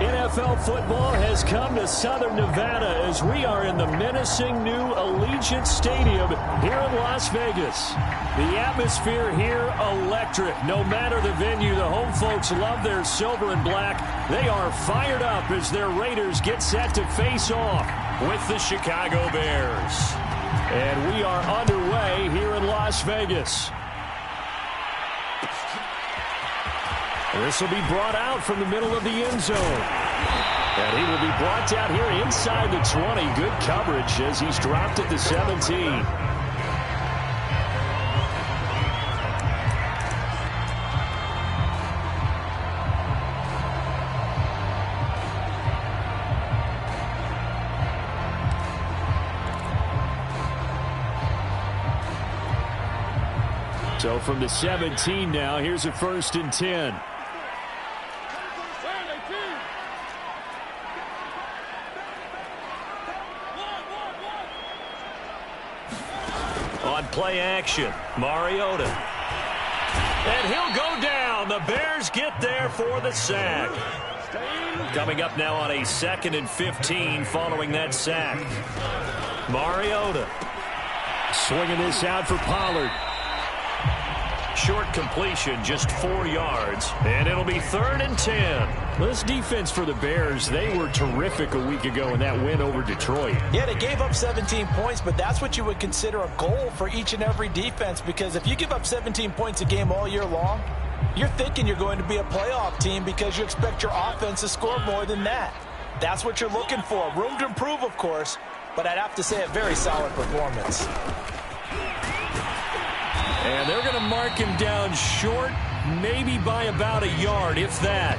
NFL football has come to Southern Nevada as we are in the menacing new Allegiant Stadium here in Las Vegas. The atmosphere here electric. No matter the venue, the home folks love their silver and black. They are fired up as their Raiders get set to face off with the Chicago Bears. And we are underway here in Las Vegas. This will be brought out from the middle of the end zone. And he will be brought down here inside the 20. Good coverage as he's dropped at the 17. So from the 17 now, here's a 1st and 10. On play action, Mariota. And he'll go down. The Bears get there for the sack. Coming up now on a 2nd and 15 following that sack. Mariota swinging this out for Pollard. Short completion, just 4 yards. And it'll be 3rd and 10. This defense for the Bears, they were terrific a week ago in that win over Detroit. Yeah, they gave up 17 points, but that's what you would consider a goal for each and every defense, because if you give up 17 points a game all year long, you're thinking you're going to be a playoff team because you expect your offense to score more than that. That's what you're looking for. Room to improve, of course, but I'd have to say a very solid performance. And they're going to mark him down short, maybe by about a yard, if that.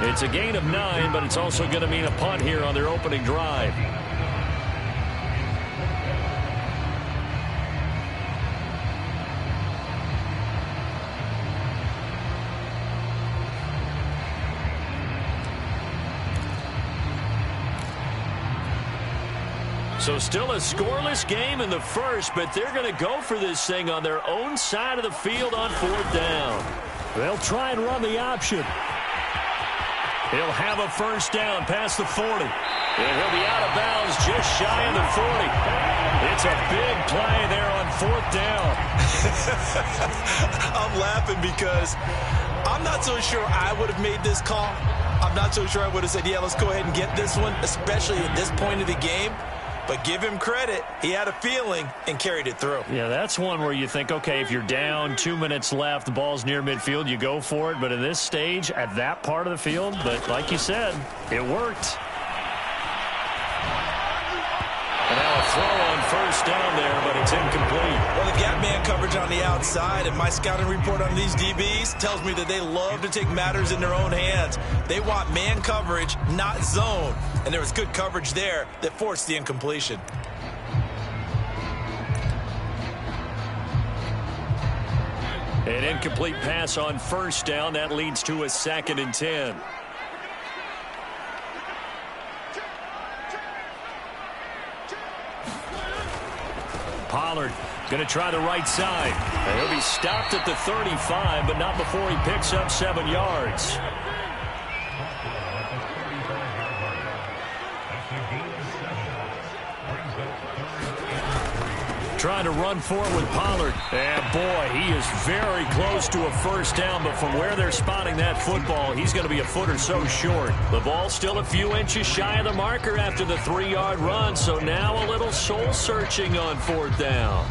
It's a gain of 9, but it's also going to mean a punt here on their opening drive. So still a scoreless game in the first, but they're going to go for this thing on their own side of the field on 4th down. They'll try and run the option. He'll have a 1st down past the 40. And he'll be out of bounds just shy of the 40. It's a big play there on 4th down. I'm laughing because I'm not so sure I would have made this call. I'm not so sure I would have said, yeah, let's go ahead and get this one, especially at this point of the game. But give him credit. He had a feeling and carried it through. Yeah, that's one where you think, okay, if you're down, 2 minutes left, the ball's near midfield, you go for it. But in this stage, at that part of the field, but like you said, it worked. And now a throw on 1st down there, but it's incomplete. Well, the gap man coverage on the outside, and my scouting report on these DBs tells me that they love to take matters in their own hands. They want man coverage, not zone. And there was good coverage there that forced the incompletion. An incomplete pass on 1st down. That leads to a 2nd and 10. Pollard going to try the right side. And he'll be stopped at the 35, but not before he picks up 7 yards. Trying to run for it with Pollard. And, boy, he is very close to a 1st down, but from where they're spotting that football, he's going to be a foot or so short. The ball's still a few inches shy of the marker after the 3-yard run, so now a little soul-searching on 4th down.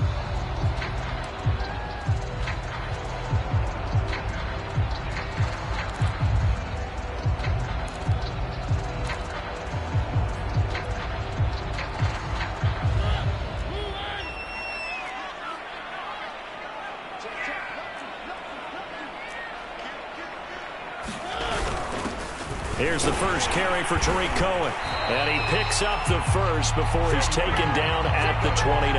Here's the first carry for Tariq Cohen. And he picks up the first before he's taken down at the 29.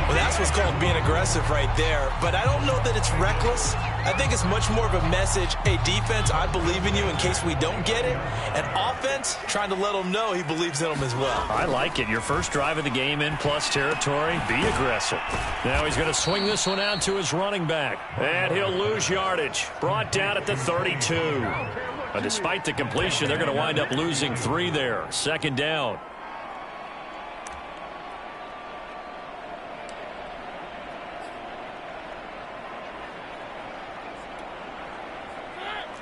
Well, that's what's called being aggressive right there. But I don't know that it's reckless. I think it's much more of a message. Hey, defense, I believe in you in case we don't get it. And offense, trying to let him know he believes in them as well. I like it. Your first drive of the game in plus territory. Be aggressive. Now he's going to swing this one out to his running back. And he'll lose yardage. Brought down at the 32. But despite the completion, they're going to wind up losing 3 there. Second down.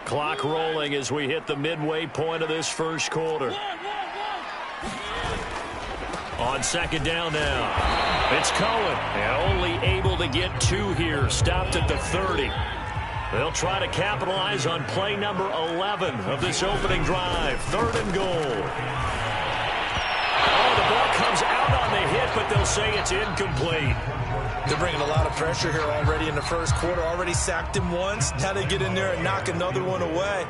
Clock rolling as we hit the midway point of this first quarter. On second down now. It's Cohen. And only able to get 2 here. Stopped at the 30. They'll try to capitalize on play number 11 of this opening drive. 3rd and goal. Oh, the ball comes out on the hit, but they'll say it's incomplete. They're bringing a lot of pressure here already in the first quarter. Already sacked him once. Now they get in there and knock another one away.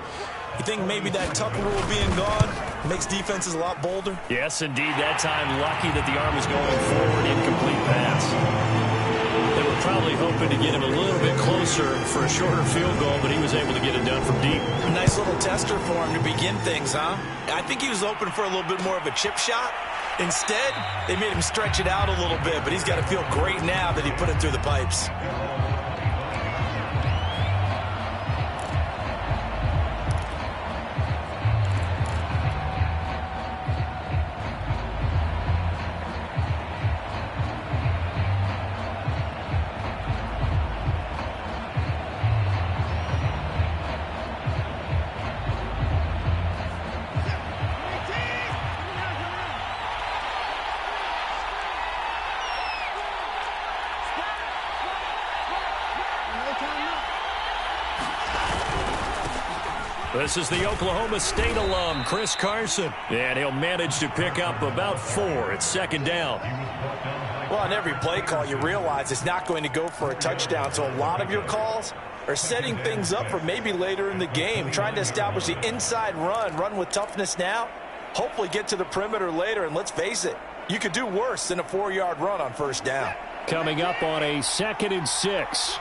You think maybe that Tucker rule being gone makes defenses a lot bolder? Yes, indeed. That time, lucky that the arm was going forward. Incomplete pass. They were probably hoping to get him a little bit closer for a shorter field goal, but he was able to get it done from deep. Nice little tester for him to begin things, huh? I think he was hoping for a little bit more of a chip shot. Instead, they made him stretch it out a little bit, but he's got to feel great now that he put it through the pipes. This is the Oklahoma State alum, Chris Carson. And he'll manage to pick up about 4 at second down. Well, on every play call, you realize it's not going to go for a touchdown. So a lot of your calls are setting things up for maybe later in the game, trying to establish the inside run with toughness now, hopefully get to the perimeter later. And let's face it, you could do worse than a 4-yard run on first down. Coming up on a 2nd and 6.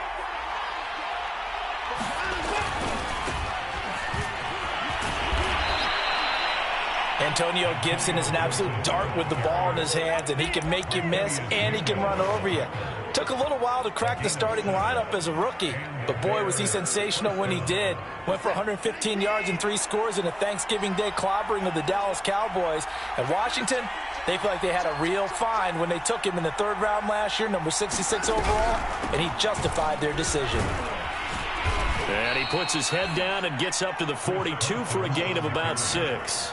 Antonio Gibson is an absolute dart with the ball in his hands, and he can make you miss, and he can run over you. Took a little while to crack the starting lineup as a rookie, but boy, was he sensational when he did. Went for 115 yards and 3 scores in a Thanksgiving Day clobbering of the Dallas Cowboys. At Washington, they feel like they had a real find when they took him in the 3rd round last year, number 66 overall, and he justified their decision. And he puts his head down and gets up to the 42 for a gain of about 6.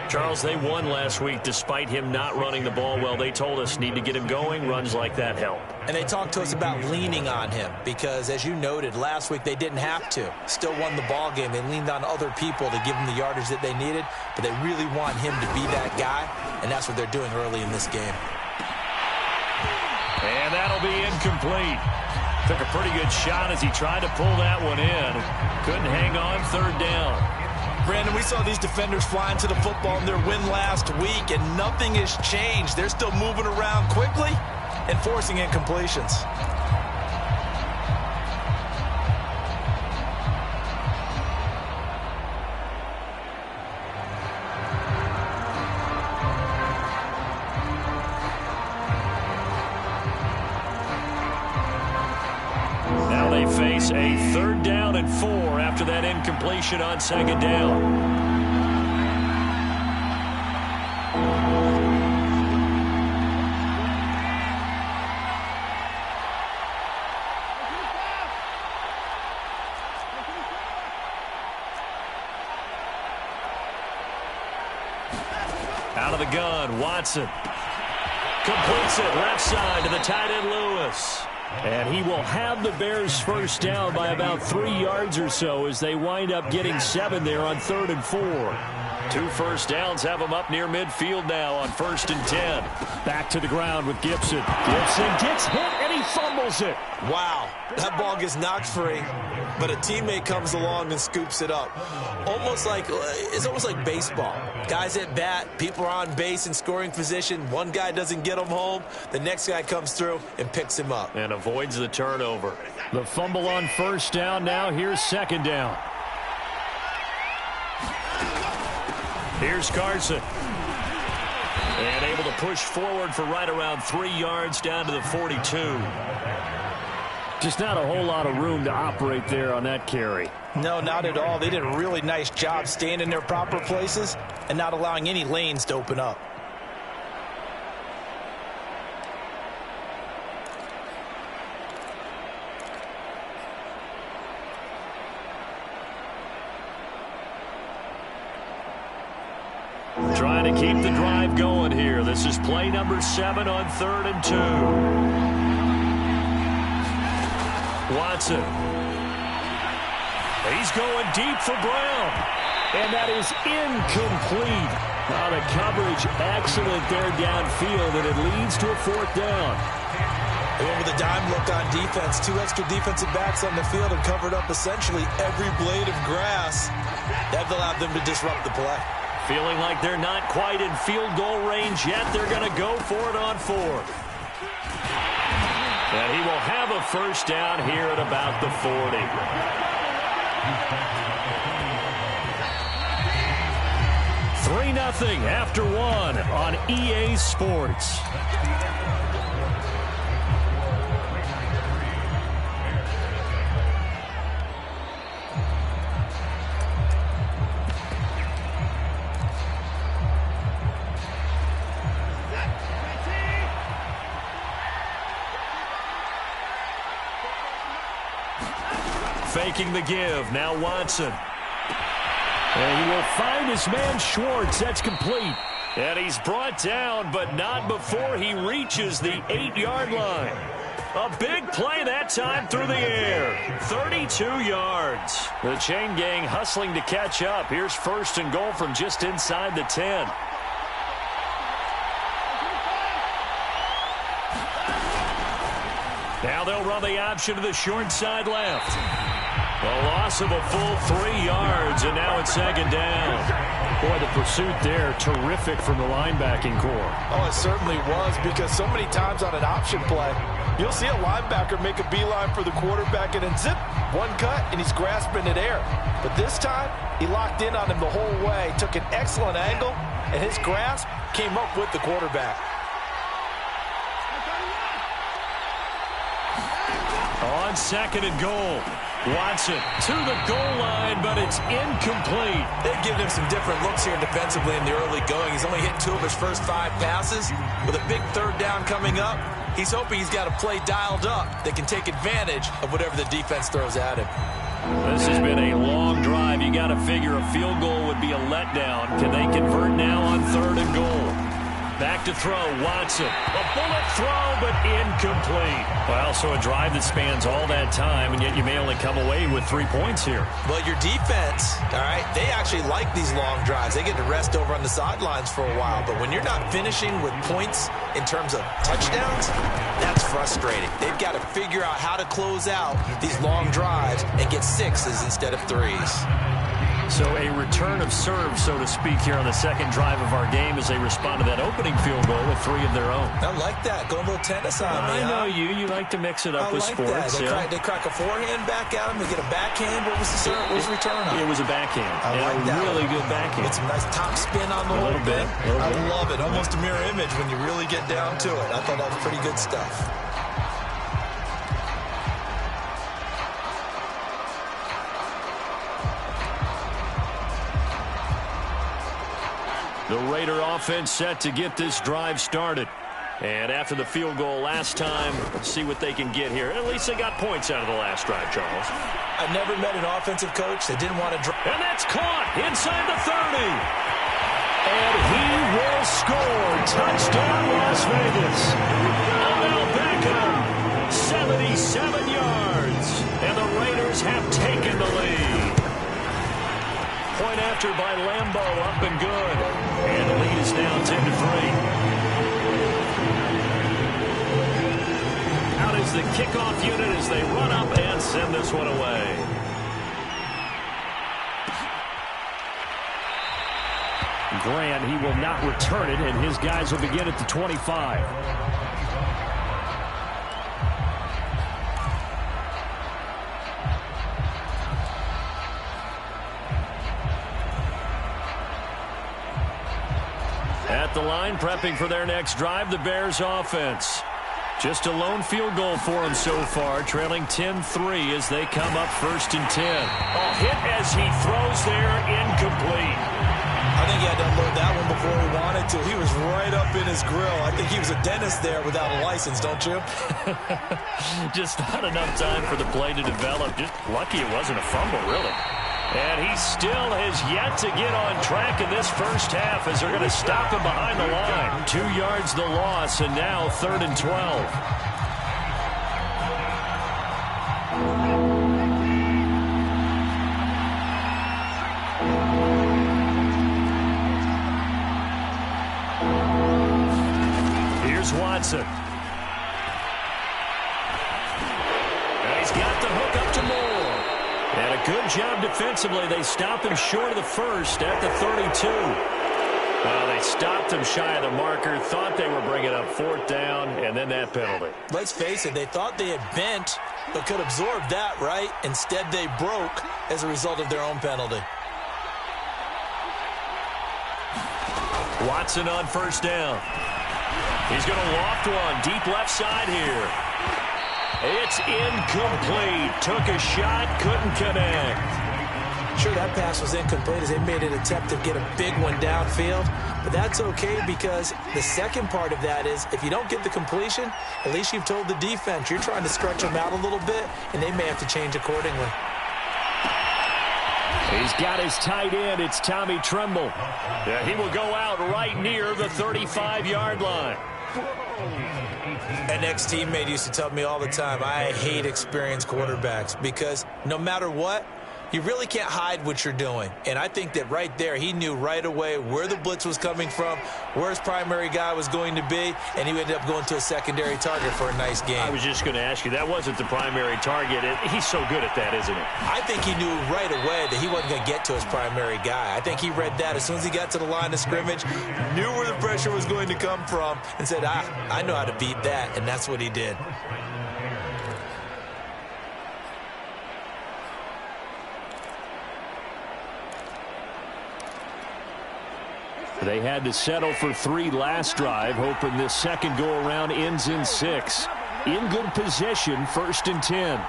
Charles, they won last week despite him not running the ball well. They told us need to get him going. Runs like that help. And they talked to us about leaning on him because, as you noted, last week they didn't have to. Still won the ball game. They leaned on other people to give them the yardage that they needed, but they really want him to be that guy, and that's what they're doing early in this game. And that'll be incomplete. Took a pretty good shot as he tried to pull that one in. Couldn't hang on. 3rd down. Brandon, we saw these defenders flying to the football in their win last week, and nothing has changed. They're still moving around quickly and forcing incompletions. Now they face a 3rd down and 4 after that incompletion on 2nd down. Out of the gun, Watson completes it left side to the tight end Lewis. And he will have the Bears first down by about 3 yards or so as they wind up getting 7 there on 3rd and 4. 2 first downs have them up near midfield now on 1st and 10. Back to the ground with Gibson. Gibson gets hit and he fumbles it. Wow, that ball gets knocked free, but a teammate comes along and scoops it up. It's almost like baseball. Guys at bat, people are on base in scoring position. One guy doesn't get him home. The next guy comes through and picks him up. And avoids the turnover. The fumble on first down now. Here's 2nd down. Here's Carson. And able to push forward for right around 3 yards down to the 42. Just not a whole lot of room to operate there on that carry. No, not at all. They did a really nice job staying in their proper places and not allowing any lanes to open up. Trying to keep the drive going here. This is play number 7 on 3rd and 2. Watson. He's going deep for Brown. And that is incomplete. The coverage excellent there downfield, and it leads to a 4th down. They went with a dime look on defense. 2 extra defensive backs on the field and covered up essentially every blade of grass. That allowed them to disrupt the play. Feeling like they're not quite in field goal range yet. They're going to go for it on 4th. And he will have a 1st down here at about the 40. 3-0 after 1 on EA Sports. Faking the give. Now Watson. And he will find his man Schwartz. That's complete. And he's brought down, but not before he reaches the 8-yard line. A big play that time through the air. 32 yards. The chain gang hustling to catch up. Here's 1st and goal from just inside the 10. Now they'll run the option to the short side left. A loss of a full 3 yards, and now it's 2nd down. Boy, the pursuit there, terrific from the linebacking core. Oh, it certainly was, because so many times on an option play, you'll see a linebacker make a beeline for the quarterback and then zip, one cut, and he's grasping it air. But this time, he locked in on him the whole way, took an excellent angle, and his grasp came up with the quarterback. On 2nd and goal. Watson to the goal line, but it's incomplete. They've given him some different looks here defensively in the early going. He's only hit 2 of his first 5 passes. With a big 3rd down coming up, he's hoping he's got a play dialed up that can take advantage of whatever the defense throws at him. This has been a long drive. You got to figure a field goal would be a letdown. Can they convert now on 3rd and goal? Back to throw, Watson. A bullet throw, but incomplete. Well, so a drive that spans all that time, and yet you may only come away with 3 points here. Well, your defense, all right, they actually like these long drives. They get to rest over on the sidelines for a while. But when you're not finishing with points in terms of touchdowns, that's frustrating. They've got to figure out how to close out these long drives and get 6s instead of 3s. So a return of serve, so to speak, here on the 2nd drive of our game as they respond to that opening field goal with 3 of their own. I like that. Go a little tennis on me. I know you. You like to mix it up with sports. They crack a forehand back at him. They get a backhand. What was the serve? What was the return on? It was a backhand. I like that. Really good backhand. Get some nice top spin on the whole thing. I love it. Almost a mirror image when you really get down to it. I thought that was pretty good stuff. The Raider offense set to get this drive started. And after the field goal last time, see what they can get here. At least they got points out of the last drive, Charles. I've never met an offensive coach that didn't want to drive. And that's caught inside the 30. And he will score. Touchdown, Las Vegas. Odell Beckham, 77 yards. And the Raiders have taken the lead. Point after by Lambeau, up and good. And the lead is now 10-3. Out is the kickoff unit as they run up and send this one away. Grant, he will not return it, and his guys will begin at the 25. At the line, prepping for their next drive, the Bears offense. Just a lone field goal for him so far, trailing 10-3 as they come up 1st and 10. Oh, hit as he throws there, incomplete. I think he had to unload that one before he wanted to. He was right up in his grill. I think he was a dentist there without a license, don't you? Just not enough time for the play to develop. Just lucky it wasn't a fumble, really. And he still has yet to get on track in this first half as they're going to stop him behind the line. 2 yards the loss, and now 3rd and 12. Watson. And he's got the hook up to Moore. And a good job defensively. They stop him short of the first at the 32. They stopped him shy of the marker, thought they were bringing up 4th down, and then that penalty. Let's face it, they thought they had bent, but could absorb that, right? Instead, they broke as a result of their own penalty. Watson on 1st down. He's going to loft one deep left side here. It's incomplete. Took a shot, couldn't connect. Sure, that pass was incomplete as they made an attempt to get a big one downfield. But that's okay because the second part of that is if you don't get the completion, at least you've told the defense you're trying to stretch them out a little bit, and they may have to change accordingly. He's got his tight end. It's Tommy Tremble. Yeah, he will go out right near the 35-yard line. An ex-teammate used to tell me all the time, I hate experienced quarterbacks because no matter what, you really can't hide what you're doing. And I think that right there, he knew right away where the blitz was coming from, where his primary guy was going to be, and he ended up going to a secondary target for a nice game. I was just going to ask you, that wasn't the primary target. He's so good at that, isn't he? I think he knew right away that he wasn't going to get to his primary guy. I think he read that as soon as he got to the line of scrimmage, knew where the pressure was going to come from, and said, I know how to beat that, and that's what he did. They had to settle for 3 last drive, hoping this second go-around ends in 6. In good position, 1st and 10.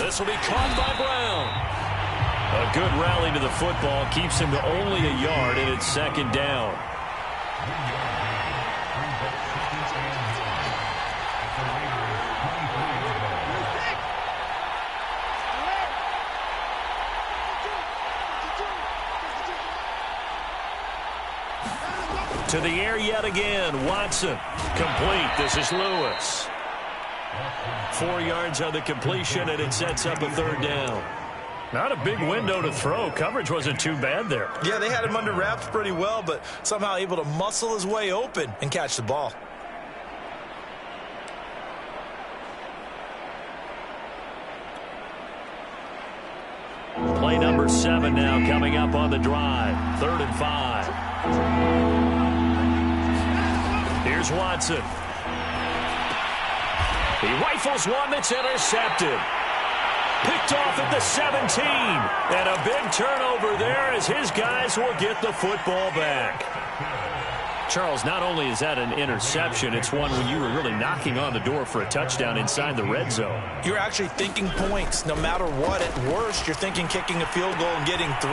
This will be caught by Brown. A good rally to the football keeps him to only a yard, and it's 2nd down. To the air yet again. Watson. Complete. This is Lewis. 4 yards on the completion, and it sets up a 3rd down. Not a big window to throw. Coverage wasn't too bad there. Yeah, they had him under wraps pretty well, but somehow able to muscle his way open and catch the ball. Play number 7 now coming up on the drive. 3rd and 5. Here's Watson. He rifles one that's intercepted. Picked off at the 17. And a big turnover there as his guys will get the football back. Charles, not only is that an interception, it's one when you were really knocking on the door for a touchdown inside the red zone. You're actually thinking points no matter what. At worst, you're thinking kicking a field goal and getting 3.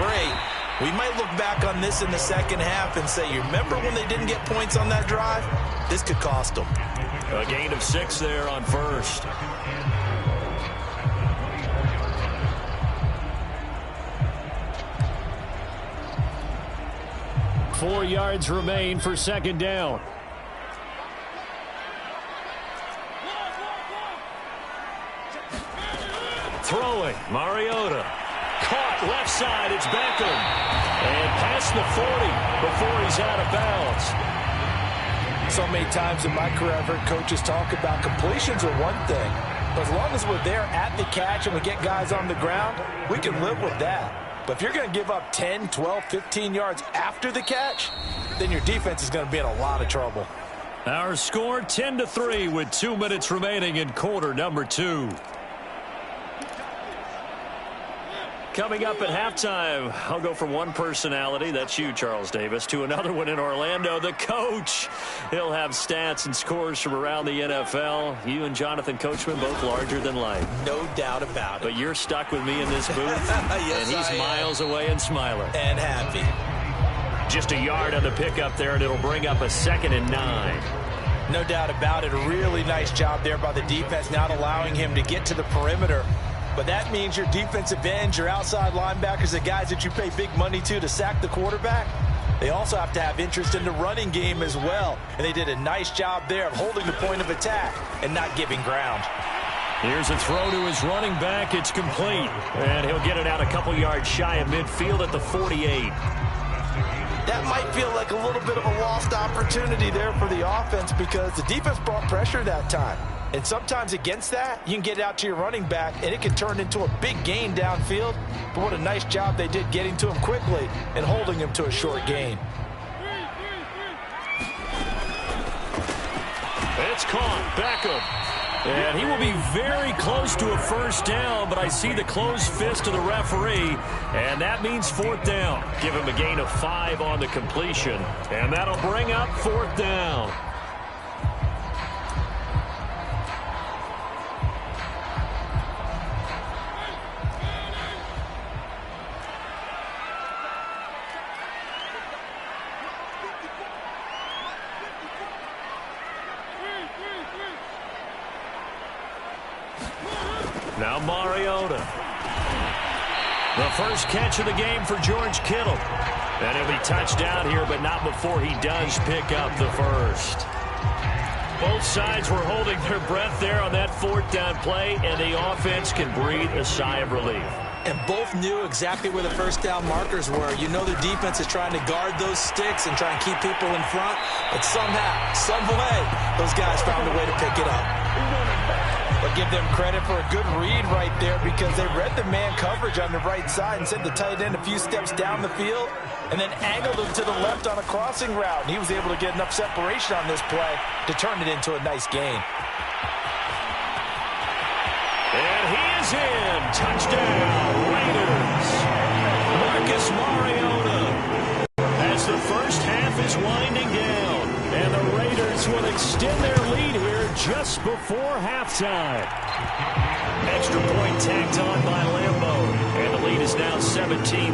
We might look back on this in the second half and say, you remember when they didn't get points on that drive? This could cost them. A gain of 6 there on 1st. Four yards remain for 2nd down. Throwing, Mariota. Caught left side, it's Beckham. And past the 40 before he's out of bounds. So many times in my career, I've heard coaches talk about completions are one thing. But as long as we're there at the catch and we get guys on the ground, we can live with that. But if you're going to give up 10, 12, 15 yards after the catch, then your defense is going to be in a lot of trouble. Our score 10-3 with 2 minutes remaining in quarter number 2. Coming up at halftime, I'll go from one personality, that's you, Charles Davis, to another one in Orlando, the coach. He'll have stats and scores from around the NFL. You and Jonathan Coachman both larger than life. No doubt about it. But you're stuck with me in this booth, yes, and he's miles away and smiling. And happy. Just a yard on the pickup there, and it'll bring up a 2nd and 9. No doubt about it. A really nice job there by the defense, not allowing him to get to the perimeter. But that means your defensive ends, your outside linebackers, the guys that you pay big money to sack the quarterback, they also have to have interest in the running game as well. And they did a nice job there of holding the point of attack and not giving ground. Here's a throw to his running back. It's complete. And he'll get it out a couple yards shy of midfield at the 48. That might feel like a little bit of a lost opportunity there for the offense because the defense brought pressure that time. And sometimes against that, you can get it out to your running back, and it can turn into a big gain downfield. But what a nice job they did getting to him quickly and holding him to a short gain. It's caught. Beckham. And he will be very close to a first down, but I see the closed fist of the referee, and that means 4th down. Give him a gain of 5 on the completion, and that'll bring up 4th down. Now Mariota. The first catch of the game for George Kittle. And he'll be touched down here, but not before he does pick up the first. Both sides were holding their breath there on that 4th down play, and the offense can breathe a sigh of relief. And both knew exactly where the first down markers were. You know the defense is trying to guard those sticks and try and keep people in front. But somehow, some way, those guys found a way to pick it up. But give them credit for a good read right there because they read the man coverage on the right side and sent the tight end a few steps down the field and then angled him to the left on a crossing route. And he was able to get enough separation on this play to turn it into a nice gain. And he is in. Touchdown, Raiders. Marcus Mariota. As the first half is winding down, and the Raiders will extend their lead here just before halftime. Extra point tacked on by Lambeau, and the lead is now 17-3.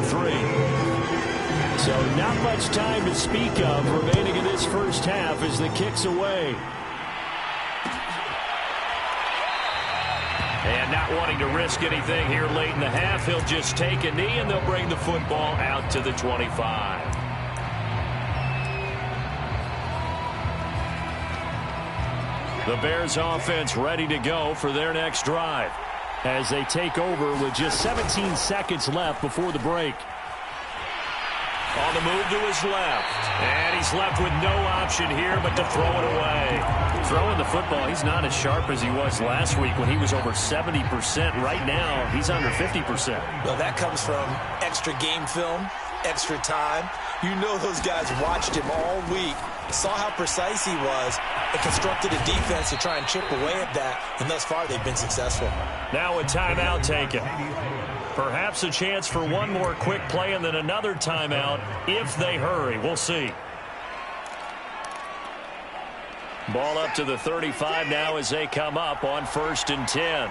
So not much time to speak of remaining in this first half as the kick's away. And not wanting to risk anything here late in the half, he'll just take a knee and they'll bring the football out to the 25. The Bears offense ready to go for their next drive as they take over with just 17 seconds left before the break. On the move to his left. And he's left with no option here but to throw it away. Throwing the football, he's not as sharp as he was last week when he was over 70%. Right now, he's under 50%. Well, that comes from extra game film, extra time. You know those guys watched him all week, saw how precise he was, and constructed a defense to try and chip away at that. And thus far, they've been successful. Now a timeout taken. Perhaps a chance for one more quick play and then another timeout if they hurry. We'll see. Ball up to the 35 now as they come up on 1st and 10.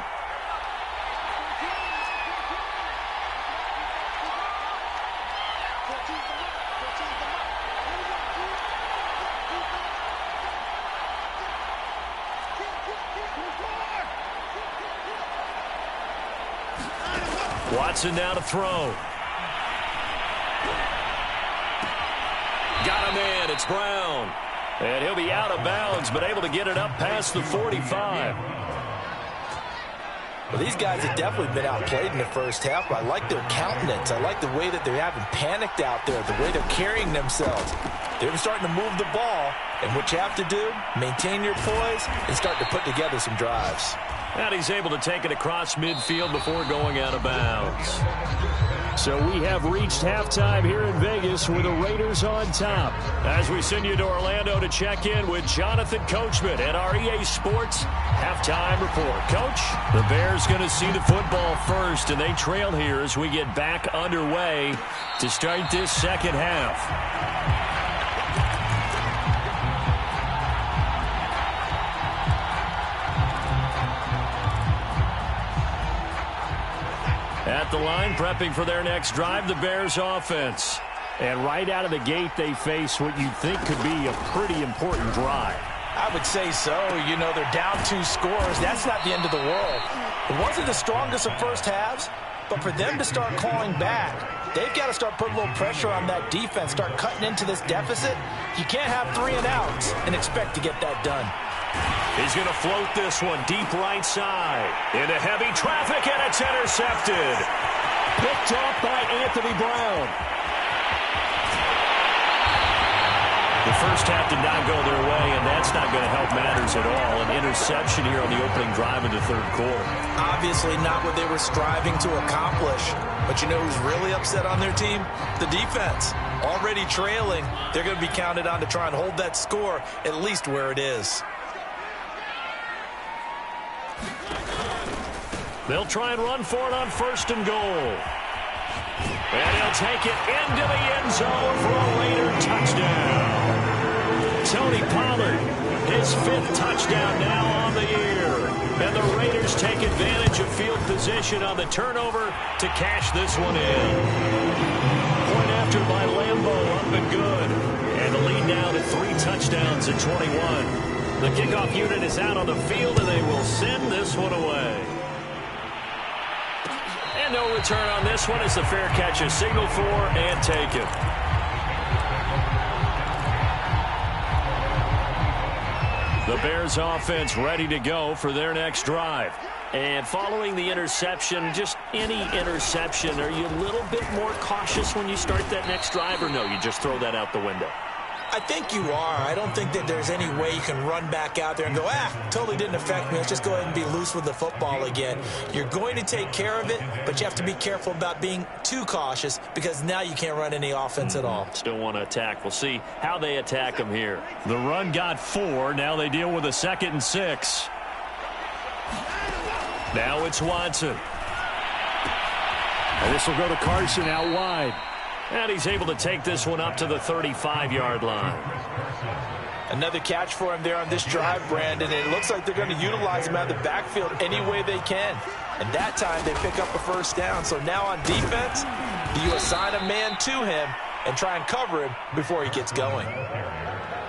Watson now to throw. Got him in. It's Brown. And he'll be out of bounds, but able to get it up past the 45. Well, these guys have definitely been outplayed in the first half, but I like their countenance. I like the way that they haven't panicked out there, the way they're carrying themselves. They're starting to move the ball, and what you have to do, maintain your poise and start to put together some drives. And he's able to take it across midfield before going out of bounds. So we have reached halftime here in Vegas with the Raiders on top. As we send you to Orlando to check in with Jonathan Coachman at our EA Sports halftime report. Coach, the Bears going to see the football first, and they trail here as we get back underway to start this second half. At the line, prepping for their next drive, the Bears offense. And right out of the gate, they face what you think could be a pretty important drive. I would say so. You know, they're down 2 scores. That's not the end of the world. It wasn't the strongest of first halves, but for them to start clawing back, they've got to start putting a little pressure on that defense, start cutting into this deficit. You can't have 3 and outs and expect to get that done. He's going to float this one deep right side. Into heavy traffic, and it's intercepted. Picked off by Anthony Brown. The first half did not go their way, and that's not going to help matters at all. An interception here on the opening drive in the third quarter. Obviously not what they were striving to accomplish. But you know who's really upset on their team? The defense. Already trailing, they're going to be counted on to try and hold that score at least where it is. They'll try and run for it on first and goal. And he'll take it into the end zone for a Raider touchdown. Tony Pollard, his 5th touchdown now on the year. And the Raiders take advantage of field position on the turnover to cash this one in. Point after by Lambeau, up and good. And the lead now to 3 touchdowns at 21. The kickoff unit is out on the field, and they will send this one away. And no return on this one as the fair catch is signaled for and taken. The Bears offense ready to go for their next drive. And following the interception, just any interception, are you a little bit more cautious when you start that next drive, or no, you just throw that out the window? I think you are. I don't think that there's any way you can run back out there and go, totally didn't affect me. Let's just go ahead and be loose with the football again. You're going to take care of it, but you have to be careful about being too cautious because now you can't run any offense at all. Still want to attack. We'll see how they attack them here. The run got 4. Now they deal with a 2nd and 6. Now it's Watson. And this will go to Carson out wide. And he's able to take this one up to the 35-yard line. Another catch for him there on this drive, Brandon. And it looks like they're going to utilize him out of the backfield any way they can. And that time they pick up a first down. So now on defense, do you assign a man to him and try and cover him before he gets going?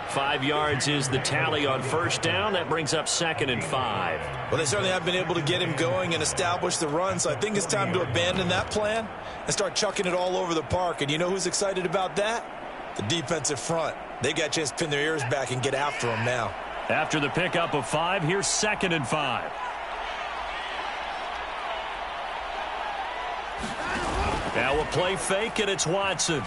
5 yards is the tally on first down. That brings up 2nd and 5. Well, they certainly have been able to get him going and establish the run, so I think it's time to abandon that plan and start chucking it all over the park. And you know who's excited about that? The defensive front. They got a chance to pin their ears back and get after him now. After the pickup of 5, here's 2nd and 5. Now a play fake, and it's Watson.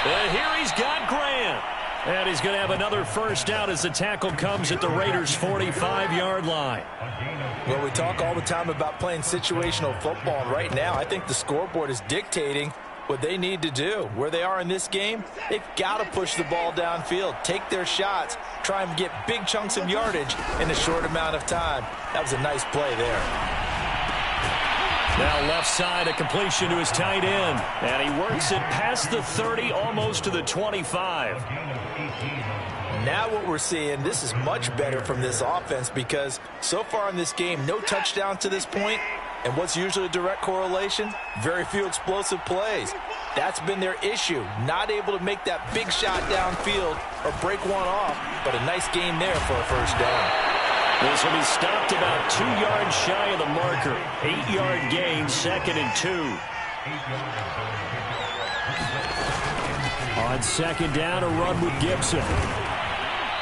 And here he's got Grant. And he's going to have another first down as the tackle comes at the Raiders' 45-yard line. Well, we talk all the time about playing situational football. And right now, I think the scoreboard is dictating what they need to do. Where they are in this game, they've got to push the ball downfield, take their shots, try and get big chunks of yardage in a short amount of time. That was a nice play there. Now left side, a completion to his tight end. And he works it past the 30, almost to the 25. Now what we're seeing, this is much better from this offense because so far in this game, no touchdowns to this point. And what's usually a direct correlation? Very few explosive plays. That's been their issue. Not able to make that big shot downfield or break one off, but a nice gain there for a first down. This will be stopped about 2 yards shy of the marker. 8-yard gain, 2nd and 2. On 2nd down, a run with Gibson.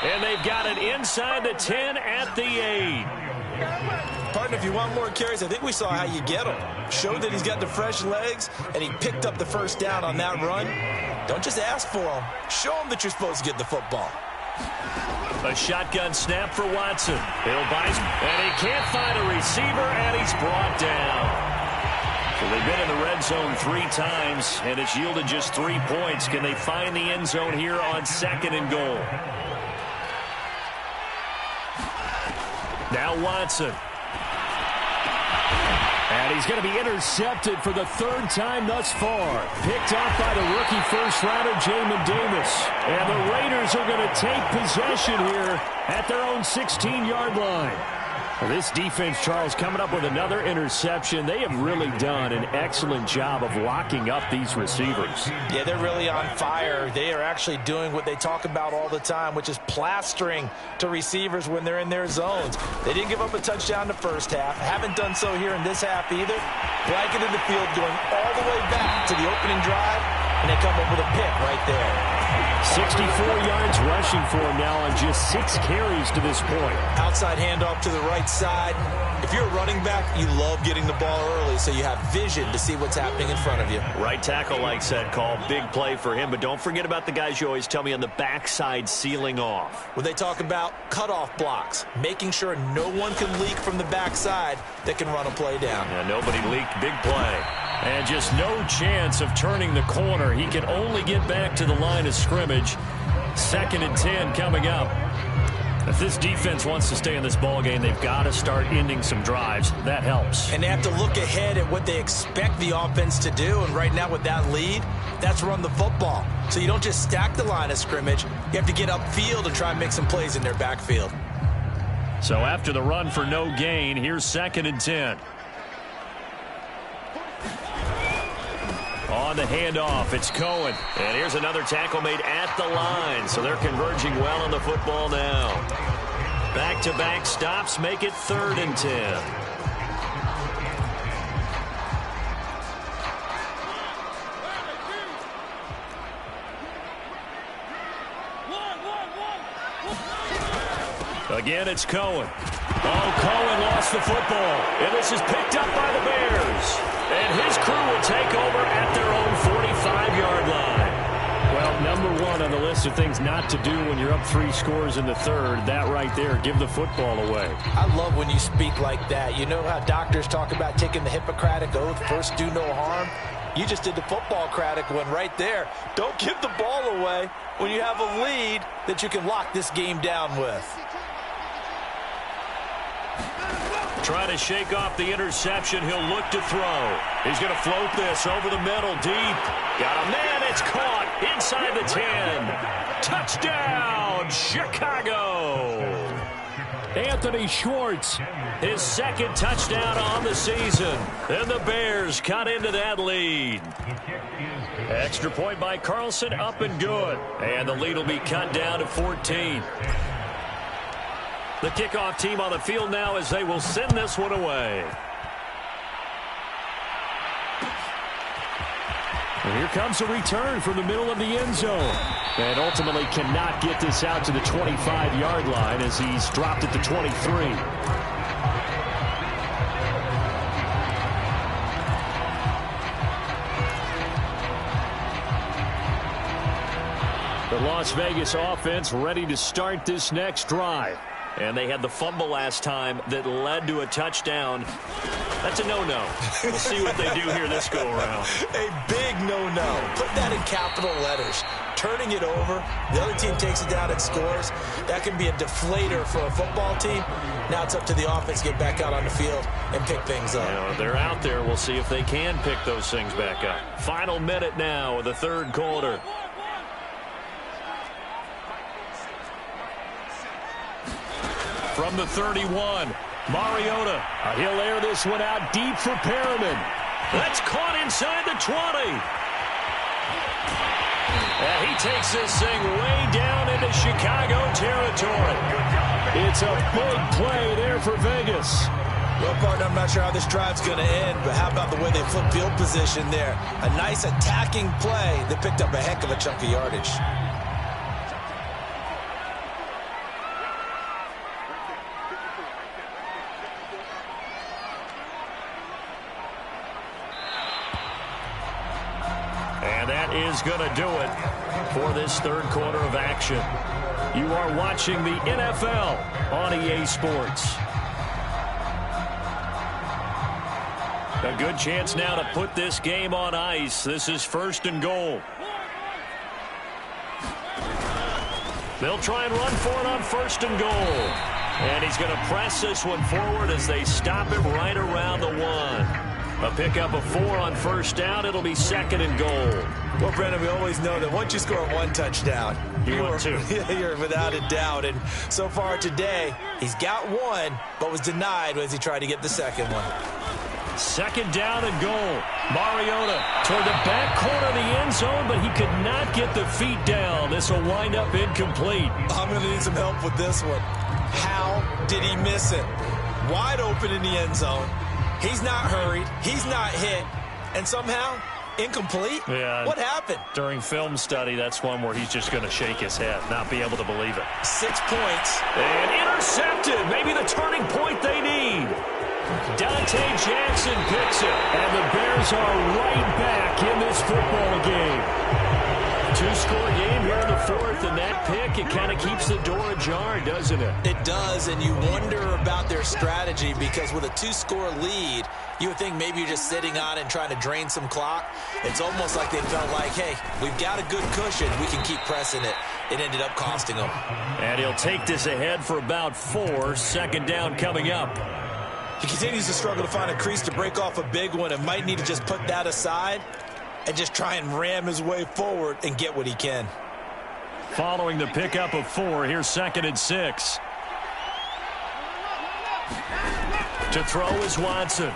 And they've got it inside the 10 at the 8. Partner, if you want more carries, I think we saw how you get him. Showed that he's got the fresh legs, and he picked up the first down on that run. Don't just ask for him. Show him that you're supposed to get the football. A shotgun snap for Watson. He'll buy, and he can't find a receiver, and he's brought down. So they've been in the red zone 3 times, and it's yielded just 3 points. Can they find the end zone here on 2nd and goal? Now Watson. And he's going to be intercepted for the 3rd time thus far. Picked off by the rookie first-rounder, Jamin Davis. And the Raiders are going to take possession here at their own 16-yard line. Well, this defense, Charles, coming up with another interception. They have really done an excellent job of locking up these receivers. Yeah, they're really on fire. They are actually doing what they talk about all the time, which is plastering to receivers when they're in their zones. They didn't give up a touchdown the first half. Haven't done so here in this half either. Blanketed the field going all the way back to the opening drive, and they come up with a pick right there. 64 yards rushing for him now on just 6 carries to this point. Outside handoff to the right side. If you're a running back, you love getting the ball early so you have vision to see what's happening in front of you. Right tackle likes that call. Big play for him. But don't forget about the guys you always tell me on the backside sealing off. When they talk about cutoff blocks, making sure no one can leak from the backside that can run a play down. Yeah, nobody leaked. Big play. And just no chance of turning the corner. He can only get back to the line of scrimmage. 2nd and 10 coming up. If this defense wants to stay in this ballgame, they've got to start ending some drives. That helps. And they have to look ahead at what they expect the offense to do. And right now with that lead, that's run the football. So you don't just stack the line of scrimmage. You have to get upfield and try and make some plays in their backfield. So after the run for no gain, here's 2nd and 10. On the handoff, it's Cohen. And here's another tackle made at the line. So they're converging well on the football now. Back-to-back stops make it 3rd and 10. Again, it's Cohen. Oh, Cohen lost the football. And this is picked up by the Bears. And his crew will take over at their own 45-yard line. Well, number 1 on the list of things not to do when you're up 3 scores in the 3rd. That right there, give the football away. I love when you speak like that. You know how doctors talk about taking the Hippocratic Oath, first do no harm? You just did the football-cratic one right there. Don't give the ball away when you have a lead that you can lock this game down with. Trying to shake off the interception. He'll look to throw. He's going to float this over the middle, deep. Got a man. It's caught inside the 10. Touchdown, Chicago. Anthony Schwartz. His 2nd touchdown on the season. And the Bears cut into that lead. Extra point by Carlson, up and good. And the lead will be cut down to 14. The kickoff team on the field now as they will send this one away. And here comes a return from the middle of the end zone. And ultimately cannot get this out to the 25-yard line as he's dropped at the 23. The Las Vegas offense ready to start this next drive. And they had the fumble last time that led to a touchdown. That's a no-no. We'll see what they do here this go-around. A big no-no. Put that in capital letters. Turning it over, the other team takes it down and scores. That can be a deflator for a football team. Now it's up to the offense to get back out on the field and pick things up. You know, they're out there. We'll see if they can pick those things back up. Final minute now of the 3rd quarter. From the 31, Mariota. He'll air this one out deep for Perriman. That's caught inside the 20. And he takes this thing way down into Chicago territory. It's a big play there for Vegas. Well, partner, I'm not sure how this drive's going to end, but how about the way they flip field position there? A nice attacking play that picked up a heck of a chunk of yardage. And that is going to do it for this 3rd quarter of action. You are watching the NFL on EA Sports. A good chance now to put this game on ice. This is 1st and goal. They'll try and run for it on 1st and goal. And he's going to press this one forward as they stop him right around the 1. A pickup of 4 on 1st down. It'll be 2nd and goal. Well, Brendan, we always know that once you score 1 touchdown, you're 2. You're without a doubt. And so far today, he's got 1, but was denied as he tried to get the 2nd one. 2nd down and goal. Mariota toward the back corner of the end zone, but he could not get the feet down. This will wind up incomplete. I'm going to need some help with this one. How did he miss it? Wide open in the end zone. He's not hurried. He's not hit. And somehow, incomplete? Yeah. What happened? During film study, that's one where he's just going to shake his head, not be able to believe it. 6 points. And intercepted. Maybe the turning point they need. Dante Jackson picks it. And the Bears are right back in this football game. 2-score game here in the 4th, and that pick, it kind of keeps the door ajar, doesn't it? It does, and you wonder about their strategy because with a 2-score lead, you would think maybe you're just sitting on it and trying to drain some clock. It's almost like they felt like, hey, we've got a good cushion. We can keep pressing it. It ended up costing them. And he'll take this ahead for about 4. 2nd down coming up. He continues to struggle to find a crease to break off a big one and might need to just put that aside and just try and ram his way forward and get what he can. Following the pickup of 4, here's 2nd and 6. To throw is Watson.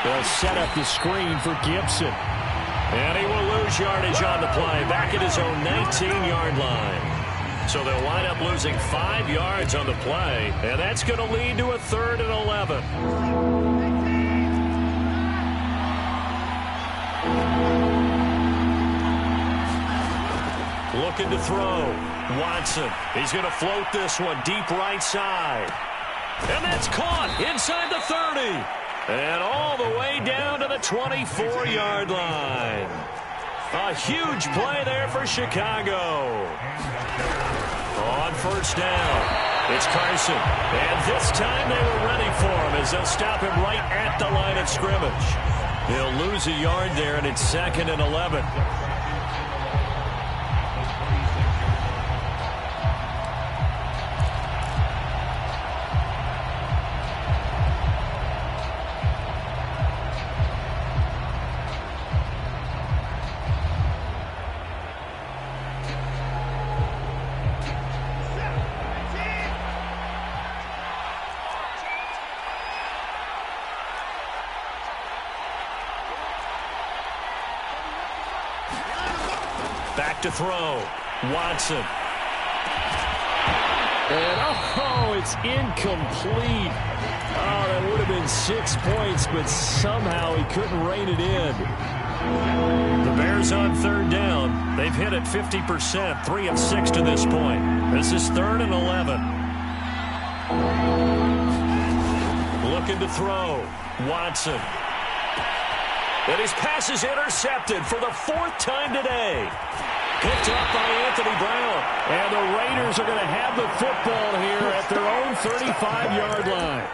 They'll set up the screen for Gibson. And he will lose yardage on the play, back at his own 19-yard line. So they'll wind up losing 5 yards on the play, and that's going to lead to a 3rd and 11. Looking to throw. Watson. He's going to float this one deep right side. And that's caught inside the 30. And all the way down to the 24-yard line. A huge play there for Chicago. On 1st down, it's Carson. And this time they were ready for him as they'll stop him right at the line of scrimmage. He'll lose a yard there, and it's 2nd and 11. Back to throw. Watson. And, oh, it's incomplete. Oh, that would have been 6 points, but somehow he couldn't rein it in. The Bears on 3rd down. They've hit it 50%, 3 of 6 to this point. This is 3rd and 11. Looking to throw. Watson. And his pass is intercepted for the 4th time today. Picked up by Anthony Brown. And the Raiders are going to have the football here at their own 35-yard line.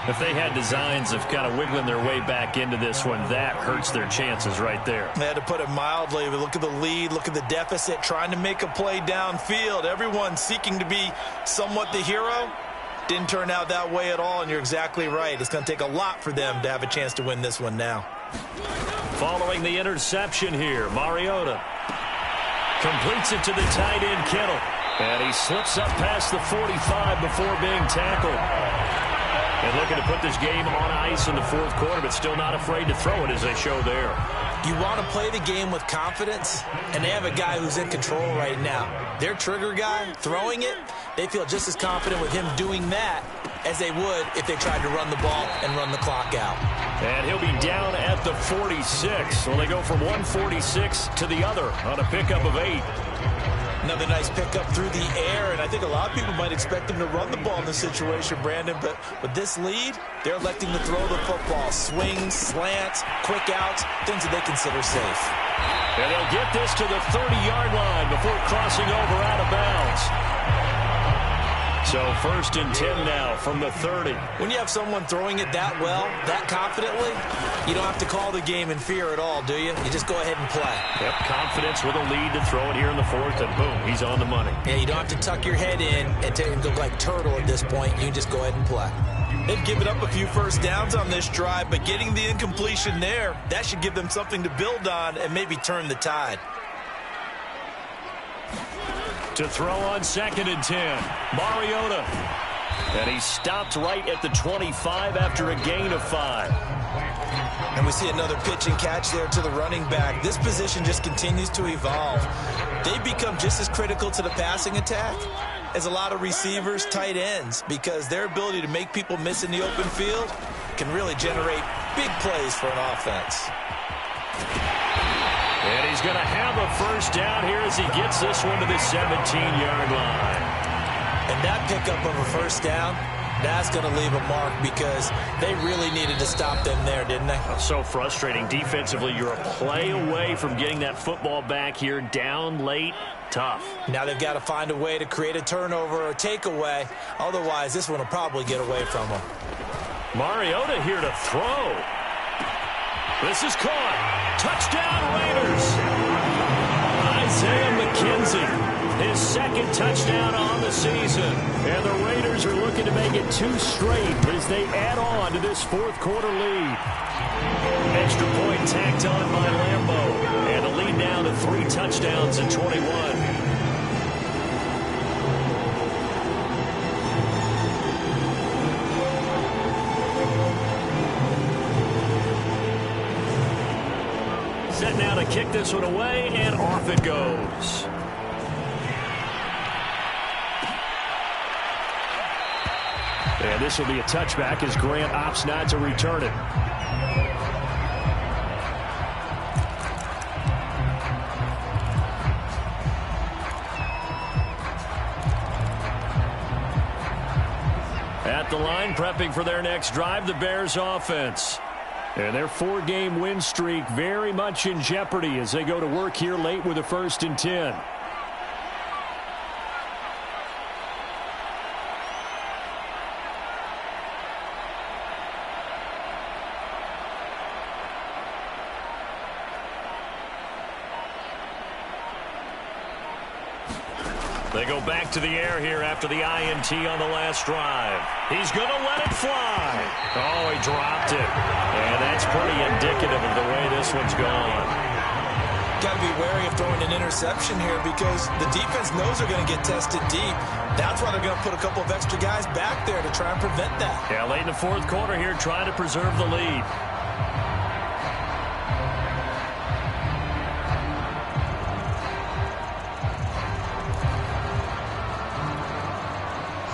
If they had designs of kind of wiggling their way back into this one, that hurts their chances right there. They had to put it mildly. But look at the lead. Look at the deficit. Trying to make a play downfield. Everyone seeking to be somewhat the hero. Didn't turn out that way at all, and you're exactly right. It's going to take a lot for them to have a chance to win this one now. Following the interception here, Mariota completes it to the tight end, Kittle. And he slips up past the 45 before being tackled. And looking to put this game on ice in the 4th quarter, but still not afraid to throw it as they show there. You want to play the game with confidence, and they have a guy who's in control right now. Their trigger guy, throwing it, they feel just as confident with him doing that as they would if they tried to run the ball and run the clock out. And he'll be down at the 46. Well, they go from one 46 to the other on a pickup of 8. Another nice pickup through the air, and I think a lot of people might expect him to run the ball in this situation, Brandon, but with this lead, they're electing to throw the football. Swings, slants, quick outs, things that they consider safe. And they'll get this to the 30-yard line before crossing over out of bounds. So 1st and 10 now from the 30. When you have someone throwing it that well, that confidently, you don't have to call the game in fear at all, do you? You just go ahead and play. Yep, confidence with a lead to throw it here in the 4th, and boom, he's on the money. Yeah, you don't have to tuck your head in and go like turtle at this point. You just go ahead and play. They've given up a few first downs on this drive, but getting the incompletion there, that should give them something to build on and maybe turn the tide. To throw on 2nd and 10, Mariota. And he's stopped right at the 25 after a gain of 5. And we see another pitch and catch there to the running back. This position just continues to evolve. They've become just as critical to the passing attack as a lot of receivers, tight ends, because their ability to make people miss in the open field can really generate big plays for an offense. And he's going to have a first down here as he gets this one to the 17-yard line. And that pickup of a first down, that's going to leave a mark because they really needed to stop them there, didn't they? So frustrating. Defensively, you're a play away from getting that football back here down late. Tough. Now they've got to find a way to create a turnover or takeaway. Otherwise, this one will probably get away from them. Mariota here to throw. This is caught. Touchdown, Raiders. Isaiah McKenzie, his 2nd touchdown on the season. And the Raiders are looking to make it 2 straight as they add on to this 4th quarter lead. Extra point tacked on by Lambeau. And the lead down to 3 touchdowns and 21. Set now to kick this one away, and off it goes. And this will be a touchback as Grant opts not to return it. At the line, prepping for their next drive, the Bears offense. And their 4-game win streak very much in jeopardy as they go to work here late with a 1st and 10. They go back to the air here after the INT on the last drive. He's going to let it fly. Oh, he dropped it. And that's pretty indicative of the way this one's gone. Got to be wary of throwing an interception here because the defense knows they're going to get tested deep. That's why they're going to put a couple of extra guys back there to try and prevent that. Yeah, late in the 4th quarter here, trying to preserve the lead.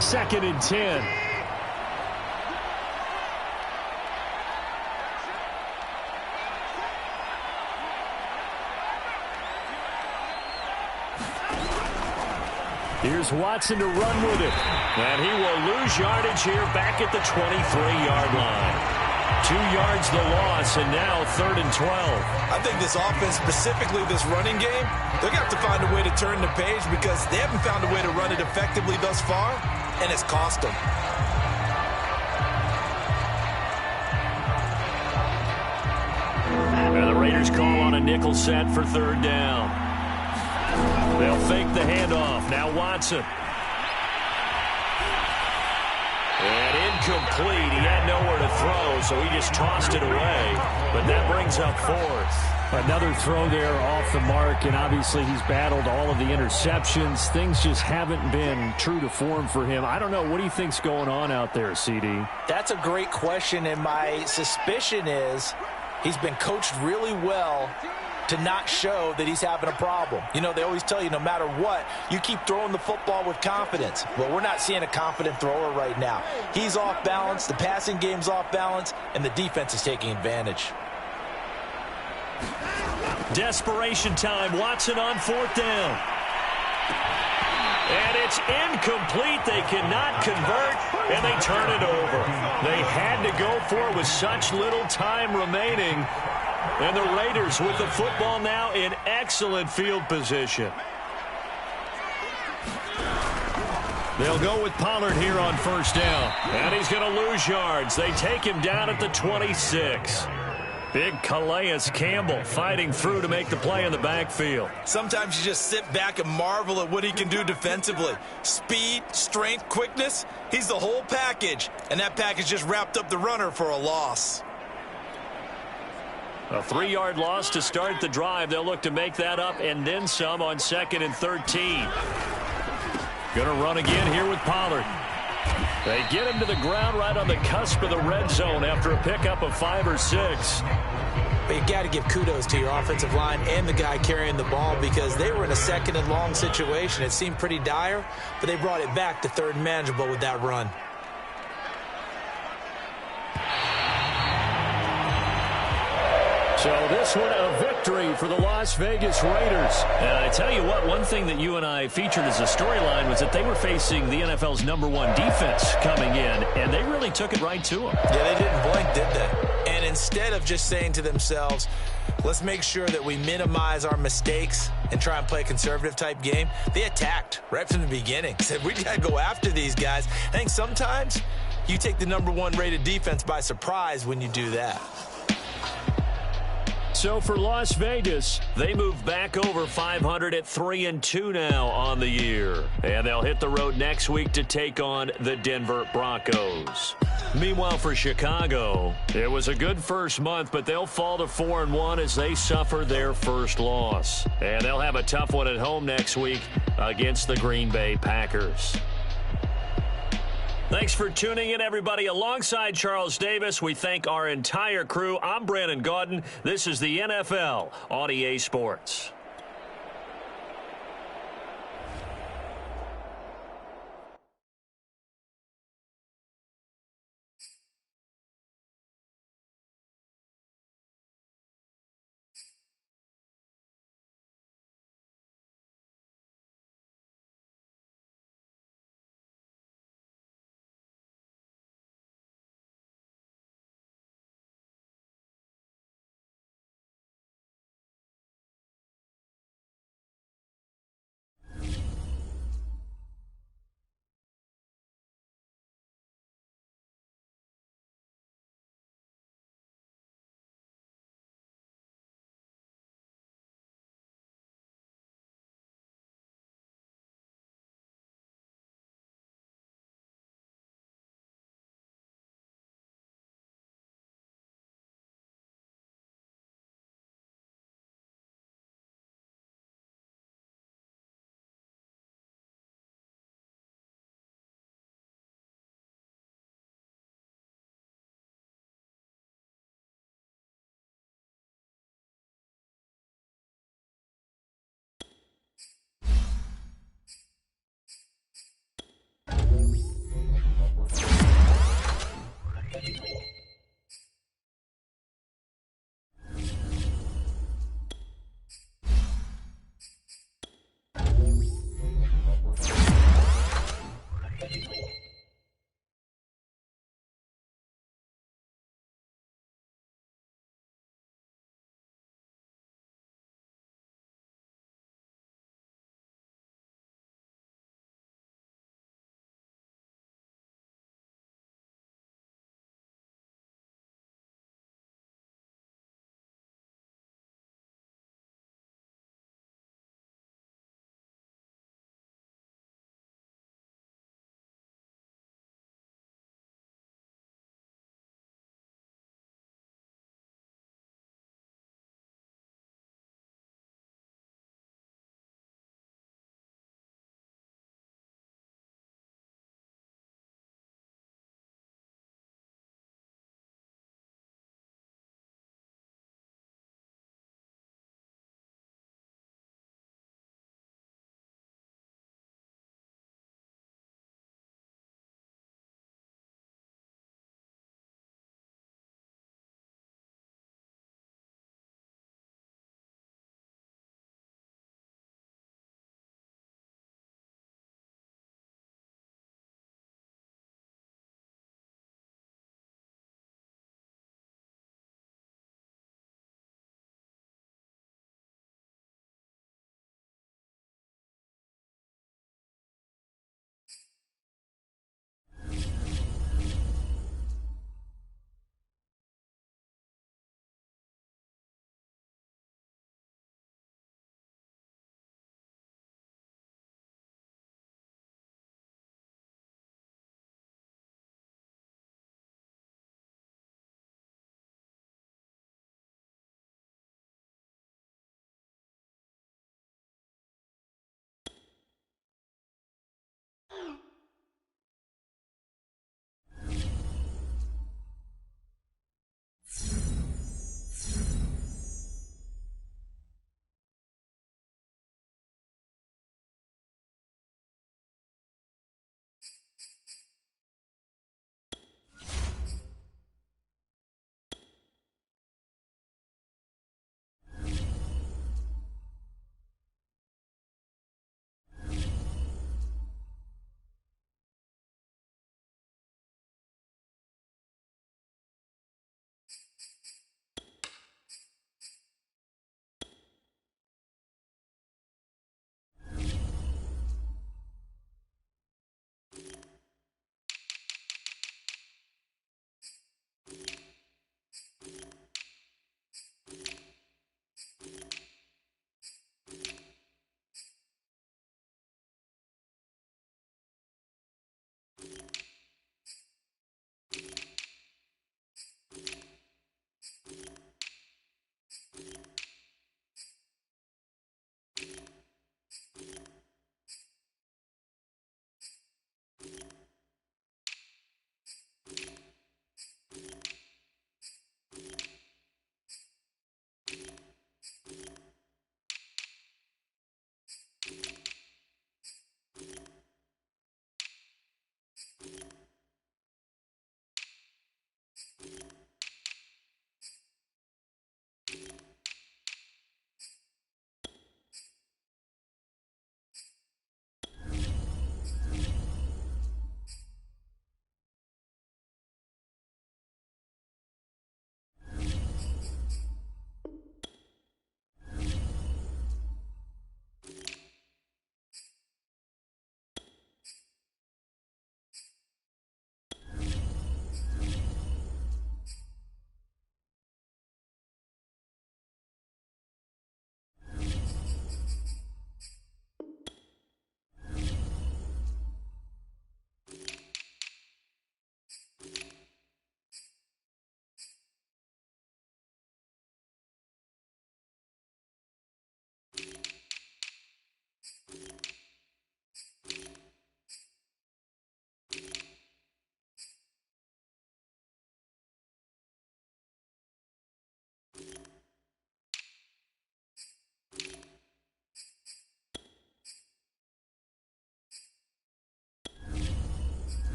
Second and 10. Here's Watson to run with it. And he will lose yardage here back at the 23-yard line. 2 yards the loss, and now 3rd and 12. I think this offense, specifically this running game, they're going to have to find a way to turn the page because they haven't found a way to run it effectively thus far, and it's cost them. And the Raiders call on a nickel set for 3rd down. They'll fake the handoff. Now Watson. And incomplete. He had nowhere to throw, so he just tossed it away. But that brings up 4th. Another throw there off the mark, and obviously he's battled all of the interceptions. Things just haven't been true to form for him. I don't know. What do you think's going on out there, CD? That's a great question, and my suspicion is he's been coached really well to not show that he's having a problem. You know, they always tell you no matter what, you keep throwing the football with confidence. Well, we're not seeing a confident thrower right now. He's off balance, the passing game's off balance, and the defense is taking advantage. Desperation time. Watson on 4th down. And it's incomplete. They cannot convert, and they turn it over. They had to go for it with such little time remaining. And the Raiders with the football now in excellent field position. They'll go with Pollard here on first down. And he's going to lose yards. They take him down at the 26. Big Calais Campbell fighting through to make the play in the backfield. Sometimes you just sit back and marvel at what he can do defensively. Speed, strength, quickness, he's the whole package. And that package just wrapped up the runner for a loss. A 3-yard loss to start the drive. They'll look to make that up and then some on 2nd and 13. Going to run again here with Pollard. They get him to the ground right on the cusp of the red zone after a pickup of 5 or 6. But you got to give kudos to your offensive line and the guy carrying the ball because they were in a 2nd and long situation. It seemed pretty dire, but they brought it back to 3rd and manageable with that run. So this one a victory for the Las Vegas Raiders. And I tell you what, one thing that you and I featured as a storyline was that they were facing the NFL's #1 defense coming in, and they really took it right to them. Yeah, they didn't blink, did they? And instead of just saying to themselves, let's make sure that we minimize our mistakes and try and play a conservative-type game, they attacked right from the beginning. Said, we got to go after these guys. I think sometimes you take the #1 rated defense by surprise when you do that. So for Las Vegas, they move back over 500 at 3-2 now on the year. And they'll hit the road next week to take on the Denver Broncos. Meanwhile, for Chicago, it was a good first month, but they'll fall to 4-1 as they suffer their first loss. And they'll have a tough one at home next week against the Green Bay Packers. Thanks for tuning in, everybody. Alongside Charles Davis, we thank our entire crew. I'm Brandon Gaudin. This is the NFL on EA Sports.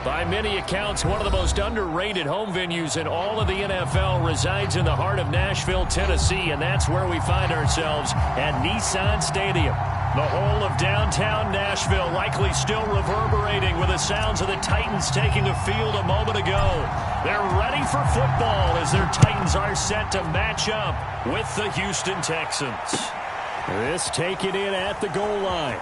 By many accounts, one of the most underrated home venues in all of the NFL resides in the heart of Nashville, Tennessee, and that's where we find ourselves at Nissan Stadium. The whole of downtown Nashville likely still reverberating with the sounds of the Titans taking the field a moment ago. They're ready for football as their Titans are set to match up with the Houston Texans. This taken in at the goal line.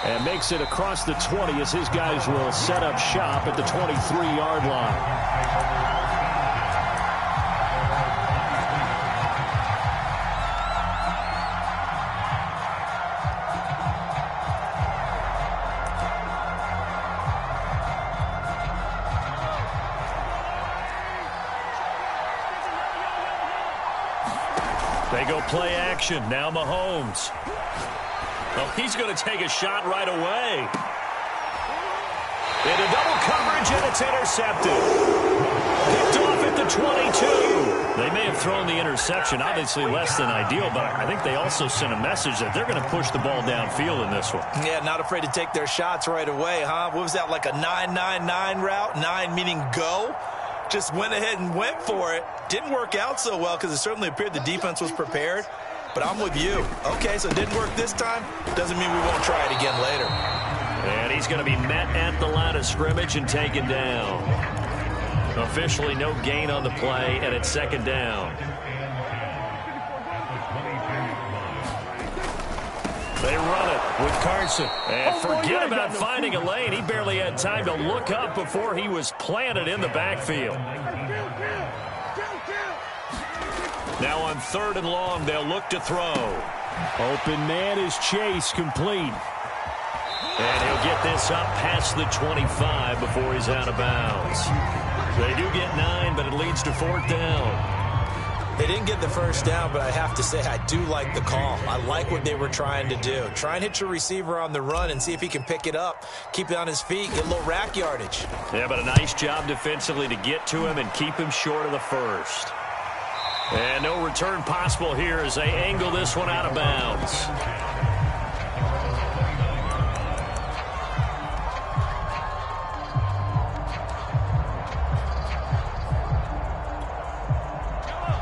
And makes it across the 20 as his guys will set up shop at the 23-yard line. They go play action. Now Mahomes. Oh, he's going to take a shot right away. Into double coverage, and it's intercepted. Picked off at the 22. They may have thrown the interception, obviously less than ideal, but I think they also sent a message that they're going to push the ball downfield in this one. Yeah, not afraid to take their shots right away, huh? What was that, like a 9-9-9 route? 9 meaning go? Just went ahead and went for it. Didn't work out so well because it certainly appeared the defense was prepared. But I'm with you. Okay, so it didn't work this time. Doesn't mean we won't try it again later. And he's going to be met at the line of scrimmage and taken down. Officially no gain on the play, and it's second down. They run it with Carson. And forget about finding a lane. He barely had time to look up before he was planted in the backfield. Now on 3rd and long, they'll look to throw. Open man is Chase, complete. And he'll get this up past the 25 before he's out of bounds. They do get 9, but it leads to 4th down. They didn't get the first down, but I have to say I do like the call. I like what they were trying to do. Try and hit your receiver on the run and see if he can pick it up, keep it on his feet, get a little rack yardage. Yeah, but a nice job defensively to get to him and keep him short of the first. And no return possible here as they angle this one out of bounds.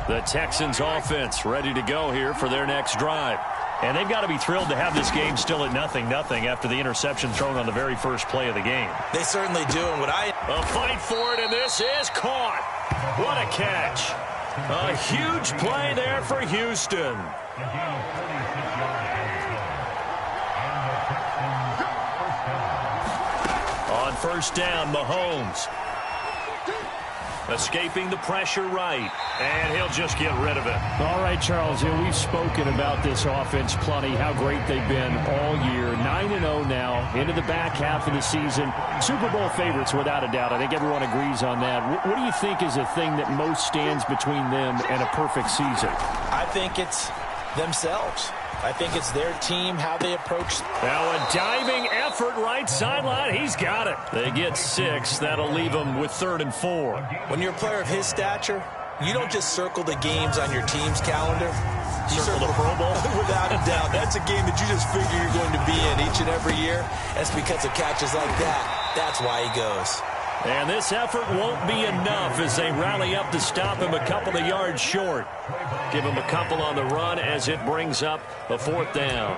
The Texans offense ready to go here for their next drive. And they've got to be thrilled to have this game still at 0-0 after the interception thrown on the very first play of the game. They certainly do. And a fight for it, and this is caught. What a catch. A huge play there for Houston. On 1st down, Mahomes. Escaping the pressure right, and he'll just get rid of it. All right, Charles, we've spoken about this offense plenty, how great they've been all year. 9-0 now, into the back half of the season. Super Bowl favorites, without a doubt. I think everyone agrees on that. What do you think is the thing that most stands between them and a perfect season? I think it's themselves. I think it's their team, how they approach. Now a diving effort right sideline. He's got it. They get 6. That'll leave them with 3rd and 4. When you're a player of his stature, you don't just circle the games on your team's calendar. You circle the Pro Bowl? Without a doubt. That's a game that you just figure you're going to be in each and every year. That's because of catches like that. That's why he goes. And this effort won't be enough as they rally up to stop him a couple of yards short. Give him a couple on the run as it brings up a 4th down.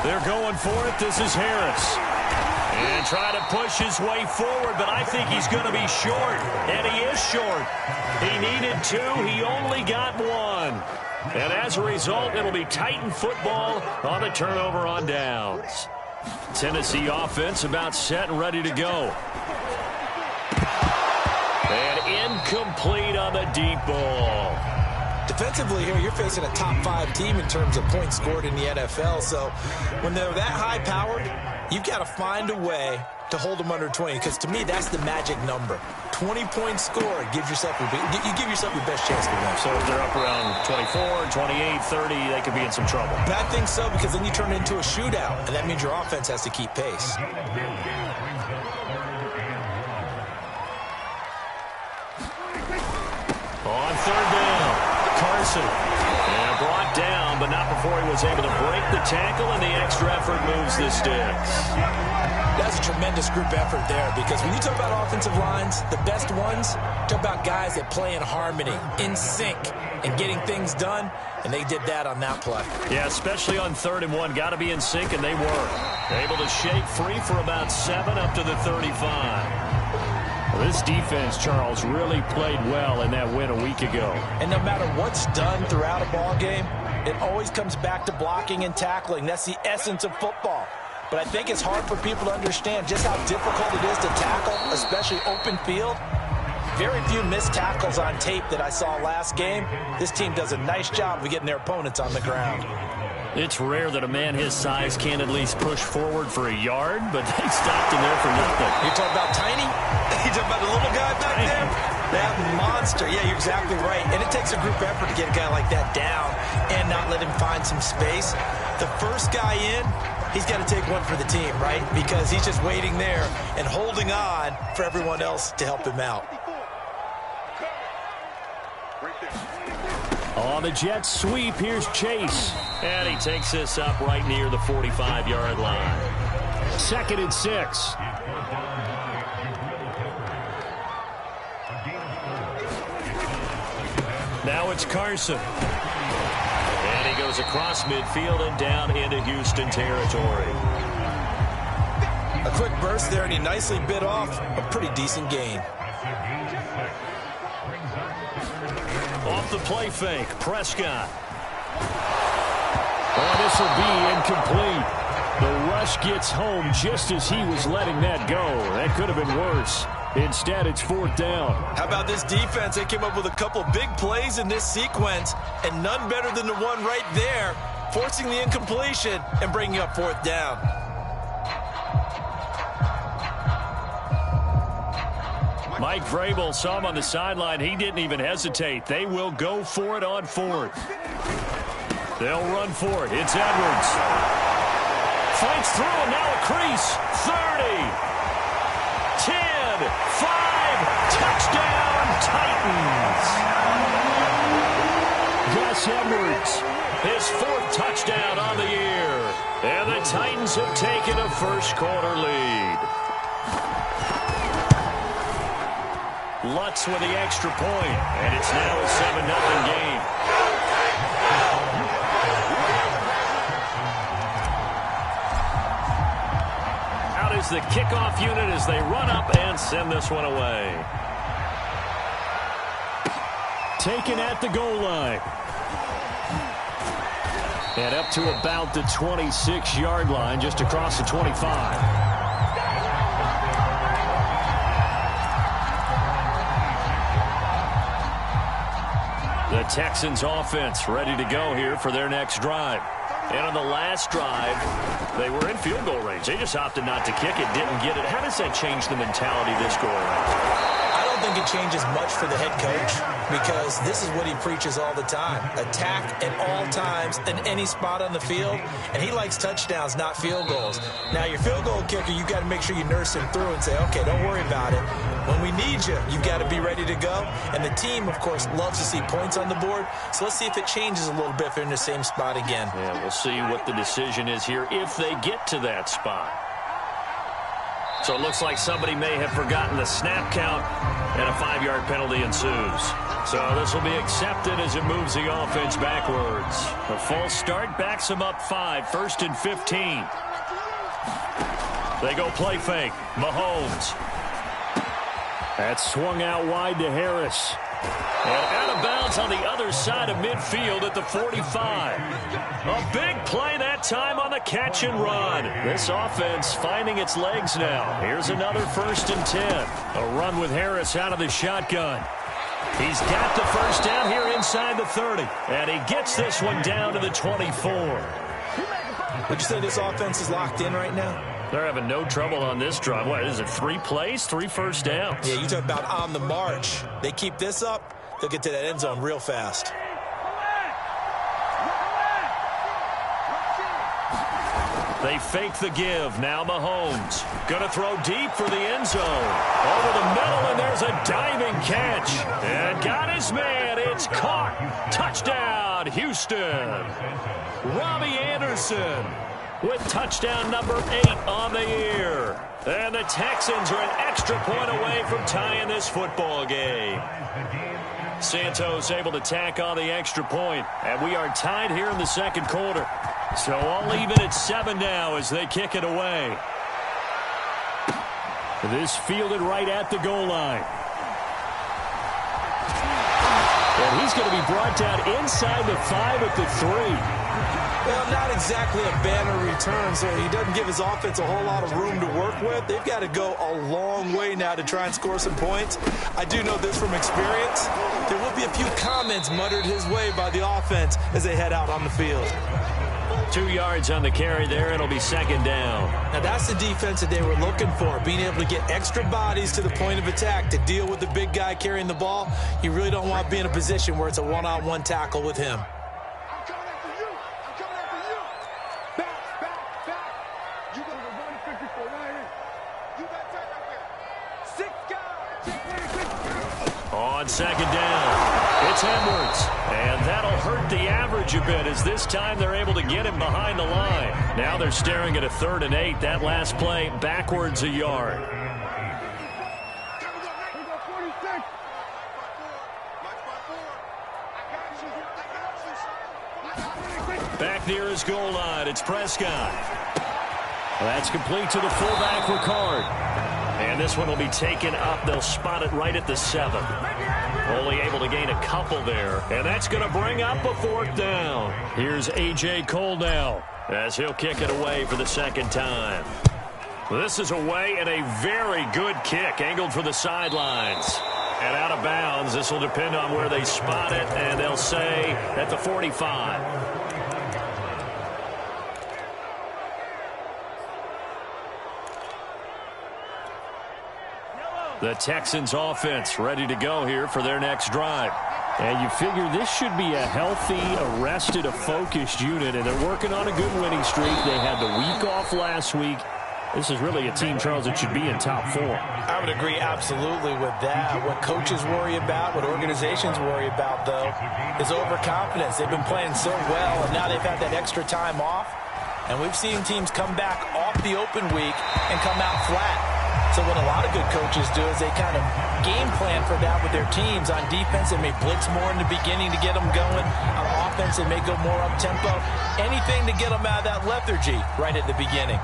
They're going for it. This is Harris. And trying to push his way forward, but I think he's going to be short. And he is short. He needed 2. He only got 1. And as a result, it'll be Titan football on the turnover on downs. Tennessee offense about set and ready to go. And incomplete on the deep ball. Defensively here, you're facing a top 5 team in terms of points scored in the NFL. So when they're that high-powered, you've got to find a way to hold them under 20. Because to me, that's the magic number. 20-point score, you give yourself your best chance to win. So if they're up around 24, 28, 30, they could be in some trouble. But I think so, because then you turn it into a shootout, and that means your offense has to keep pace. On third down, Carson. And brought down, but not before he was able to break the tackle, and the extra effort moves the sticks. That's a tremendous group effort there, because when you talk about offensive lines, the best ones, talk about guys that play in harmony, in sync, and getting things done, and they did that on that play. Yeah, especially on 3rd and 1. Got to be in sync, and they were. Able to shake free for about 7 up to the 35. Well, this defense, Charles, really played well in that win a week ago. And no matter what's done throughout a ball game, it always comes back to blocking and tackling. That's the essence of football. But I think it's hard for people to understand just how difficult it is to tackle, especially open field. Very few missed tackles on tape that I saw last game. This team does a nice job of getting their opponents on the ground. It's rare that a man his size can at least push forward for a yard, but they stopped him there for nothing. You're talking about tiny? You're talking about the little guy back there? That monster. Yeah, you're exactly right. And it takes a group effort to get a guy like that down and not let him find some space. The first guy in, he's got to take one for the team, right? Because he's just waiting there and holding on for everyone else to help him out. On the jet sweep, here's Chase. And he takes this up right near the 45-yard line. 2nd and 6. Now it's Carson. And he goes across midfield and down into Houston territory. A quick burst there, and he nicely bit off a pretty decent gain. Off the play fake, Prescott. Oh, this will be incomplete. The rush gets home just as he was letting that go. That could have been worse. Instead, it's 4th down. How about this defense? They came up with a couple big plays in this sequence, and none better than the one right there, forcing the incompletion and bringing up 4th down. Mike Vrabel saw him on the sideline. He didn't even hesitate. They will go for it on 4th. They'll run for it. It's Edwards. Fights through, and now a crease. 30. 10. 5. Touchdown, Titans. Gus Edwards. His 4th touchdown on the year. And the Titans have taken a first-quarter lead. Lutz with the extra point, and it's now a 7-0 game. Out is the kickoff unit as they run up and send this one away. Taken at the goal line. And up to about the 26-yard line, just across the 25. The Texans offense ready to go here for their next drive. And on the last drive, they were in field goal range. They just opted not to kick it, didn't get it. How does that change the mentality this go around? I don't think it changes much for the head coach, because this is what he preaches all the time. Attack at all times in any spot on the field, and he likes touchdowns, not field goals. Now, your field goal kicker, you've got to make sure you nurse him through and say, okay, don't worry about it. When we need you, you've got to be ready to go. And the team, of course, loves to see points on the board. So let's see if it changes a little bit if they're in the same spot again. Yeah, we'll see what the decision is here if they get to that spot. So it looks like somebody may have forgotten the snap count, and a 5-yard penalty ensues. So this will be accepted as it moves the offense backwards. A false start backs them up 5, 1st and 15. They go play fake. Mahomes. That's swung out wide to Harris. And out of bounds on the other side of midfield at the 45. A big play that time on the catch and run. This offense finding its legs now. Here's another 1st and 10. A run with Harris out of the shotgun. He's got the first down here inside the 30. And he gets this one down to the 24. Would you say this offense is locked in right now? They're having no trouble on this drive. What is it, 3 plays, 3 first downs? Yeah, you talk about on the march. They keep this up, they'll get to that end zone real fast. They fake the give. Now Mahomes. Going to throw deep for the end zone. Over the middle, and there's a diving catch. And got his man. It's caught. Touchdown, Houston. Robbie Anderson with touchdown number 8 on the year. And the Texans are an extra point away from tying this football game. Santos able to tack on the extra point. And we are tied here in the second quarter. So all even at 7 now as they kick it away. This fielded right at the goal line. And he's going to be brought down inside the 5 at the 3. Well, not exactly a banner return, so he doesn't give his offense a whole lot of room to work with. They've got to go a long way now to try and score some points. I do know this from experience. There will be a few comments muttered his way by the offense as they head out on the field. 2 yards on the carry there. It'll be second down. Now, that's the defense that they were looking for, being able to get extra bodies to the point of attack to deal with the big guy carrying the ball. You really don't want to be in a position where it's a one-on-one tackle with him. On second down, it's Edwards. And that'll hurt the average a bit as this time they're able to get him behind the line. Now they're staring at a 3rd and 8. That last play backwards a yard. Back near his goal line, it's Prescott. That's complete to the fullback, Ricard. And this one will be taken up. They'll spot it right at the 7. Only able to gain a couple there. And that's going to bring up a 4th down. Here's A.J. Cole now as he'll kick it away for the second time. This is away and a very good kick angled for the sidelines. And out of bounds. This will depend on where they spot it. And they'll say at the 45. The Texans offense ready to go here for their next drive. And you figure this should be a healthy, arrested, a focused unit, and they're working on a good winning streak. They had the week off last week. This is really a team, Charles, that should be in top 4. I would agree absolutely with that. What coaches worry about, what organizations worry about, though, is overconfidence. They've been playing so well, and now they've had that extra time off. And we've seen teams come back off the open week and come out flat. So what a lot of good coaches do is they kind of game plan for that with their teams. On defense, they may blitz more in the beginning to get them going. On offense, they may go more up-tempo. Anything to get them out of that lethargy right at the beginning.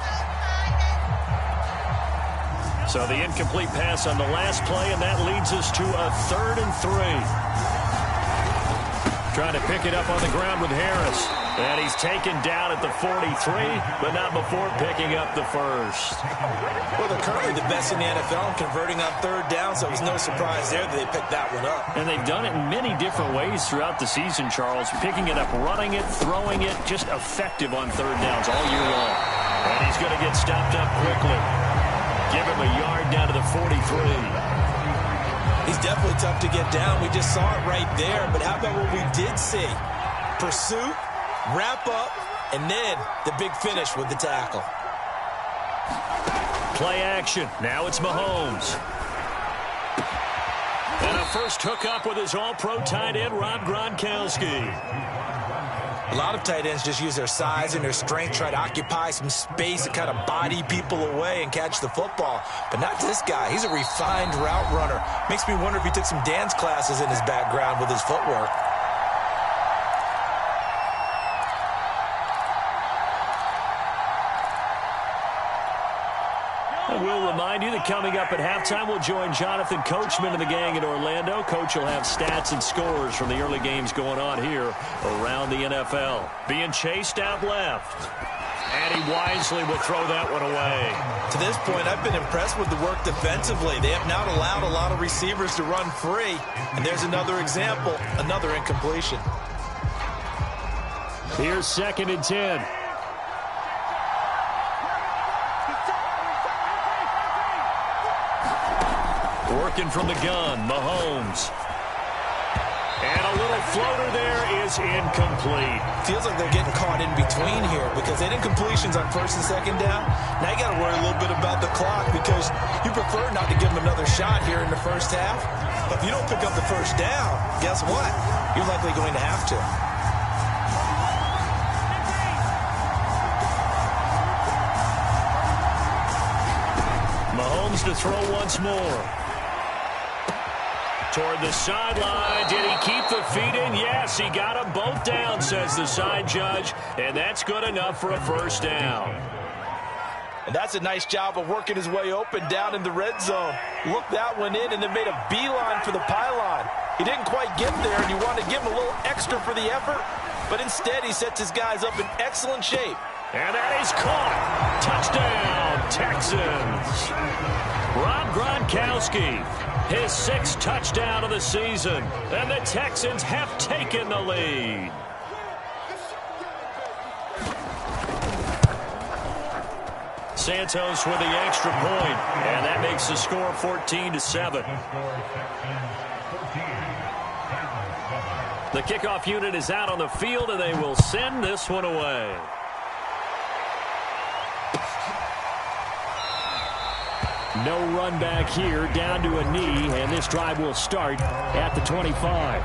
So the incomplete pass on the last play, and that leads us to a 3rd and 3. Trying to pick it up on the ground with Harris. And he's taken down at the 43, but not before picking up the first. Well, they're currently the best in the NFL in converting on 3rd down, so it was no surprise there that they picked that one up. And they've done it in many different ways throughout the season, Charles. Picking it up, running it, throwing it, just effective on 3rd downs all year long. And he's going to get stopped up quickly. Give him a yard down to the 43. He's definitely tough to get down. We just saw it right there. But how about what we did see? Pursuit, wrap up, and then the big finish with the tackle. Play action. Now it's Mahomes. And a first hookup with his all-pro tight end, Rob Gronkowski. A lot of tight ends just use their size and their strength, try to occupy some space and kind of body people away and catch the football. But not this guy. He's a refined route runner. Makes me wonder if he took some dance classes in his background with his footwork. We'll remind you that coming up at halftime, we'll join Jonathan Coachman and the gang in Orlando. Coach will have stats and scores from the early games going on here around the NFL. Being chased out left. And he wisely will throw that one away. To this point, I've been impressed with the work defensively. They have not allowed a lot of receivers to run free. And there's another example, another incompletion. Here's 2nd and 10. Working from the gun, Mahomes. And a little floater there is incomplete. Feels like they're getting caught in between here because they did completions on first and second down. Now you got to worry a little bit about the clock because you prefer not to give them another shot here in the first half. But if you don't pick up the first down, guess what? You're likely going to have to. Mahomes to throw once more. Toward the sideline. Did he keep the feet in? Yes, he got them both down, says the side judge. And that's good enough for a first down. And that's a nice job of working his way open down in the red zone. Looked that one in and then made a beeline for the pylon. He didn't quite get there, and you want to give him a little extra for the effort. But instead, he sets his guys up in excellent shape. And that is caught. Touchdown, Texans. Rob Gronkowski, his 6th touchdown of the season. And the Texans have taken the lead. Santos with the extra point, and that makes the score 14-7. The kickoff unit is out on the field, and they will send this one away. No run back here, down to a knee, and this drive will start at the 25.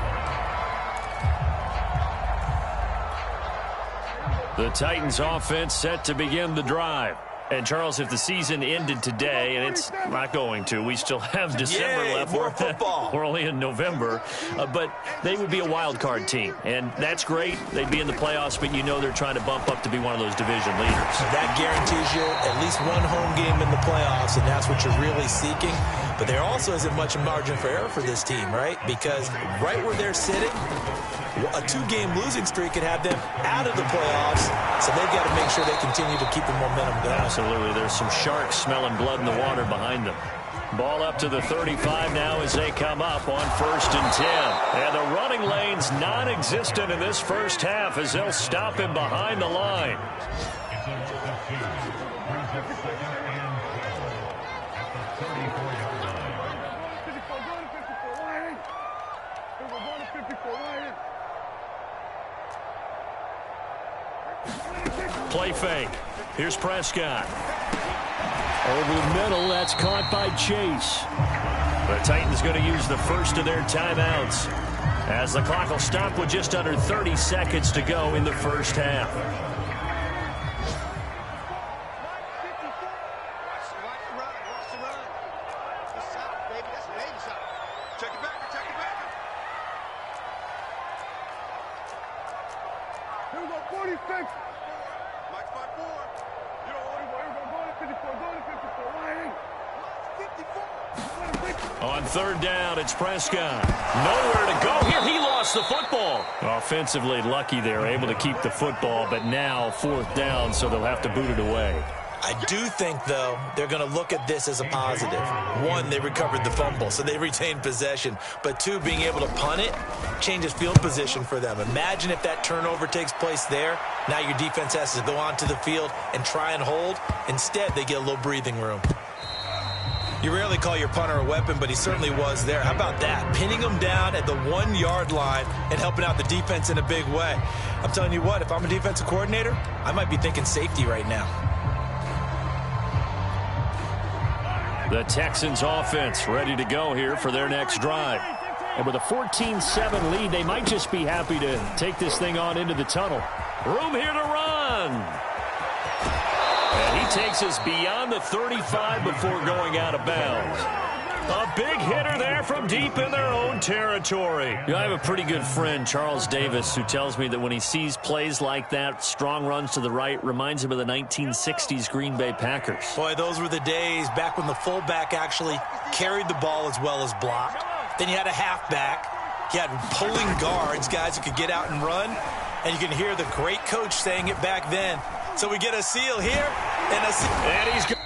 The Titans offense set to begin the drive. And, Charles, if the season ended today, and it's not going to, we still have December left. More football. We're only in November. But they would be a wild card team. And that's great. They'd be in the playoffs, but you know they're trying to bump up to be one of those division leaders. That guarantees you at least one home game in the playoffs, and that's what you're really seeking. But there also isn't much margin for error for this team, right? Because right where they're sitting, a 2-game losing streak could have them out of the playoffs, so they've got to make sure they continue to keep the momentum going. Absolutely. There's some sharks smelling blood in the water behind them. Ball up to the 35 now as they come up on 1st and 10. And the running lane's non-existent in this first half as they'll stop him behind the line. Play fake. Here's Prescott. Over the middle, that's caught by Chase. The Titans going to use the first of their timeouts as the clock will stop with just under 30 seconds to go in the first half. On 3rd down, it's Prescott. Nowhere to go here. He lost the football. Offensively lucky they're able to keep the football, but now 4th down, so they'll have to boot it away. I do think, though, they're going to look at this as a positive. 1, they recovered the fumble, so they retained possession. But 2, being able to punt it changes field position for them. Imagine if that turnover takes place there. Now your defense has to go onto the field and try and hold. Instead, they get a little breathing room. You rarely call your punter a weapon, but he certainly was there. How about that? Pinning him down at the 1-yard line and helping out the defense in a big way. I'm telling you what, if I'm a defensive coordinator, I might be thinking safety right now. The Texans offense ready to go here for their next drive. And with a 14-7 lead, they might just be happy to take this thing on into the tunnel. Room here to run. And he takes us beyond the 35 before going out of bounds. A big hitter there from deep in their own territory. You know, I have a pretty good friend, Charles Davis, who tells me that when he sees plays like that, strong runs to the right, reminds him of the 1960s Green Bay Packers. Boy, those were the days back when the fullback actually carried the ball as well as blocked. Then you had a halfback. You had pulling guards, guys who could get out and run. And you can hear the great coach saying it back then. So we get a seal here and a seal. And he's good.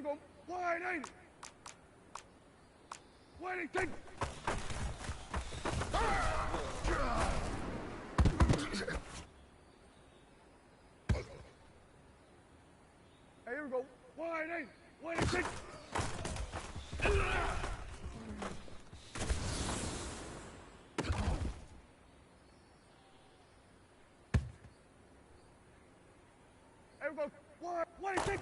we go. Wide 80. Wide 80. Hey, here we go. Wide 80. Wide 80. Here we go. Wide 80.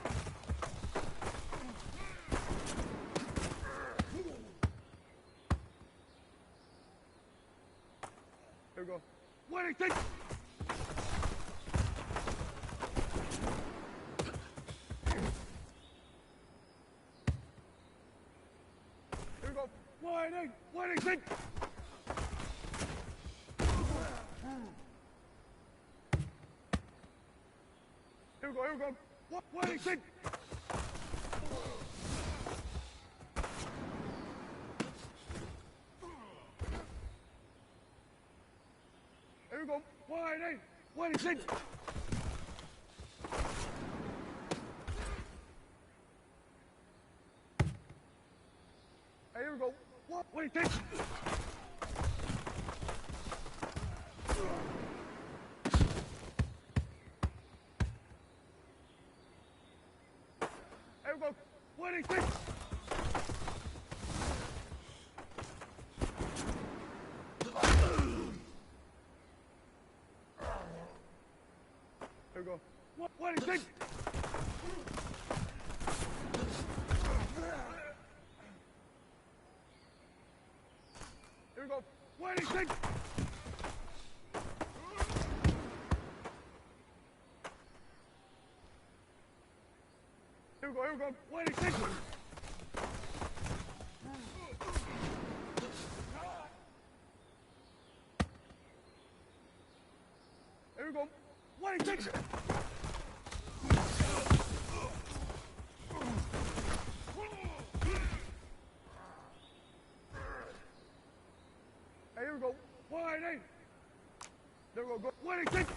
Here we go. 186. Here we go. 188. 186. Here we go. Here we go. 186. Here we go. 188. 186. Hey, here we go. 186. Here we go. 186. Here we go. 186. Here we go. 186. Here we go. Here we go. 186. Here we go. 186. Hey, here we go. 188. There we go. 186.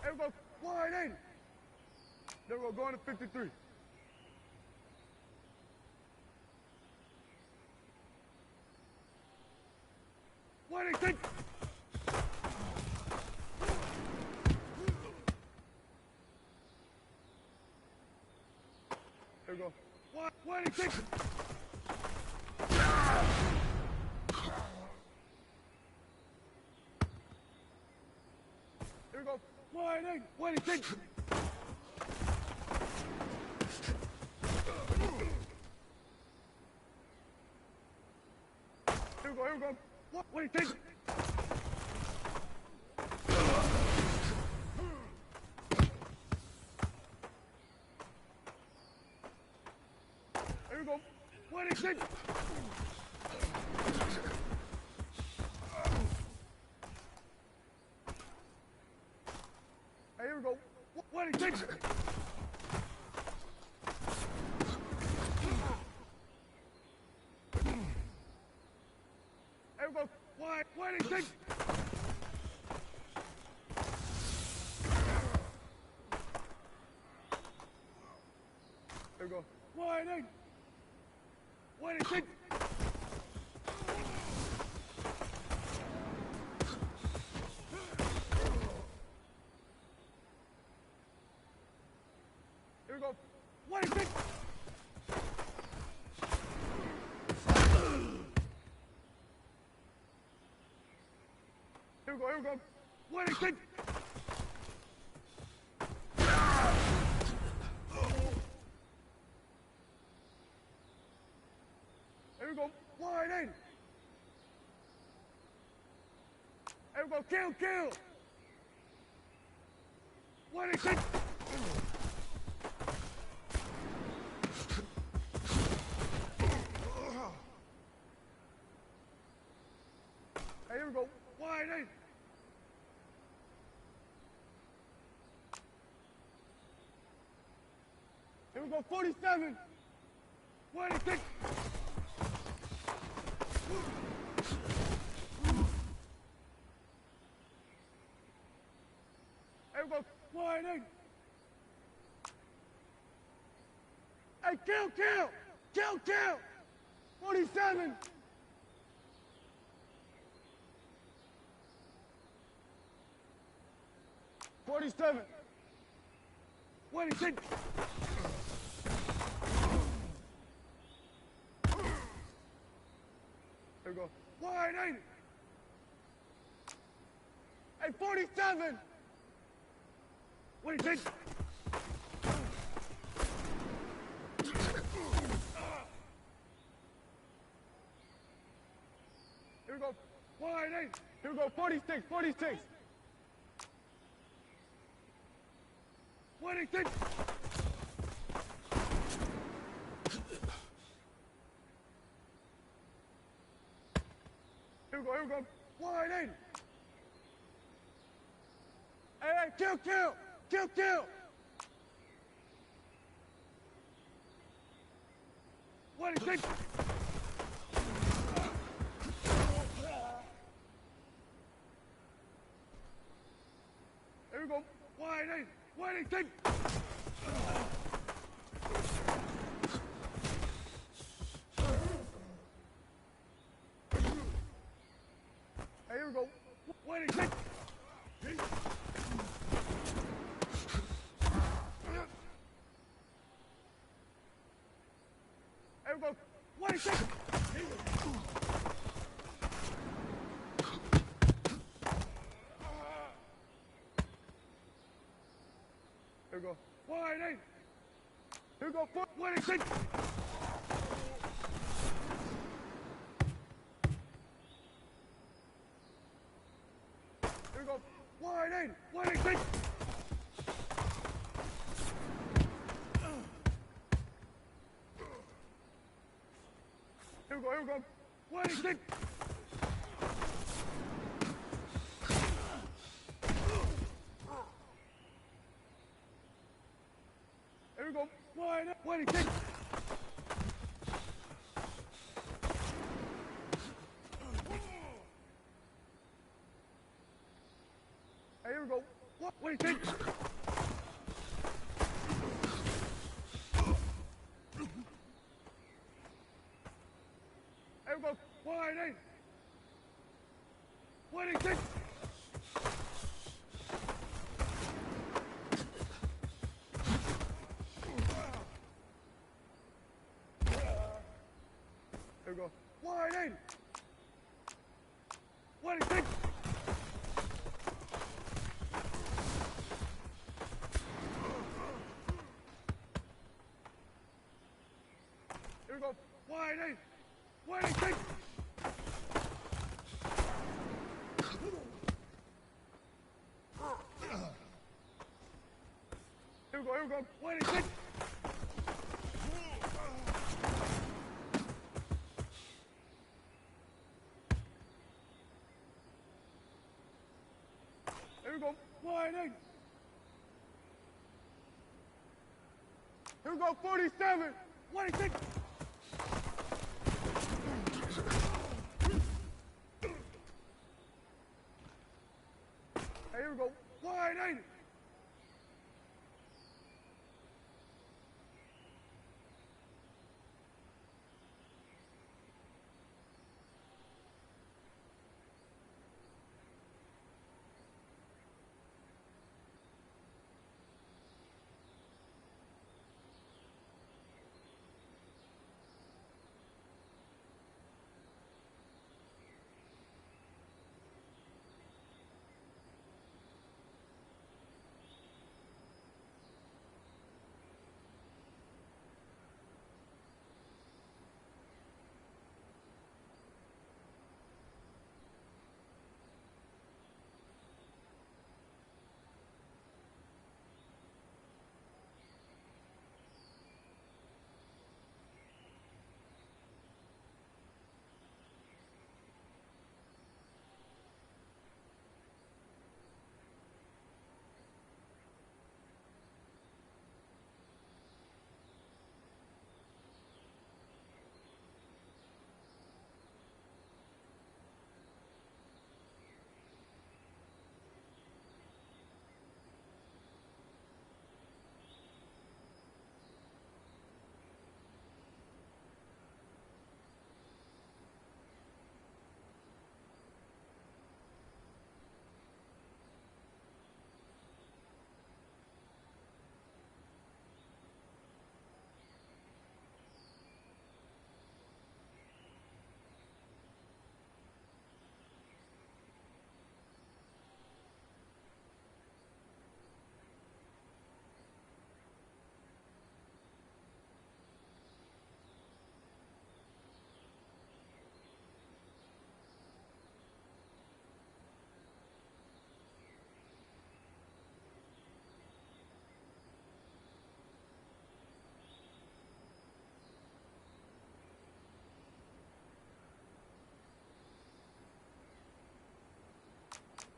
Here we go. 180. There we go. Going to 53. What do you think? Here we go. What do you think? Here we go. What do you think? Here we go. Here we go. What do you think? Here we go. What do you think? Hey, here we go. What do you think? Here we go. What do you think? Here we go. What do you think? What do you think? Here we go. What do you think? Here we go. Here we go. What do you think? Here we go. 180. Here we go. Kill. What do you think? Hey, here we go. 180. Here we go. 47. What do you think? Wide 8. Hey, kill. 47. 47. 26. There we go. Wide 8. Hey, 47. 26. Here we go. Wide 8. Here we go. 46. 26. 26. Here we go. Wide 8. Hey, kill. 26. Here we go. Wide 8. 26. Hey, here we go. 26. Here we go. 26. Here we go. Wide 8. Here we go. 26. Here we go. Wide 8. 26. Here we go. 26. Here we go. Wide 26. Hey, here we go. 26. Here we go. Wide 8. 26. Here we go. Wide 8. 26. Here we go. Wide 8. 26. Here we go. 26. Here we go. Wide 8. Here we go. 47. 26. Hey, here we go. Wide 8.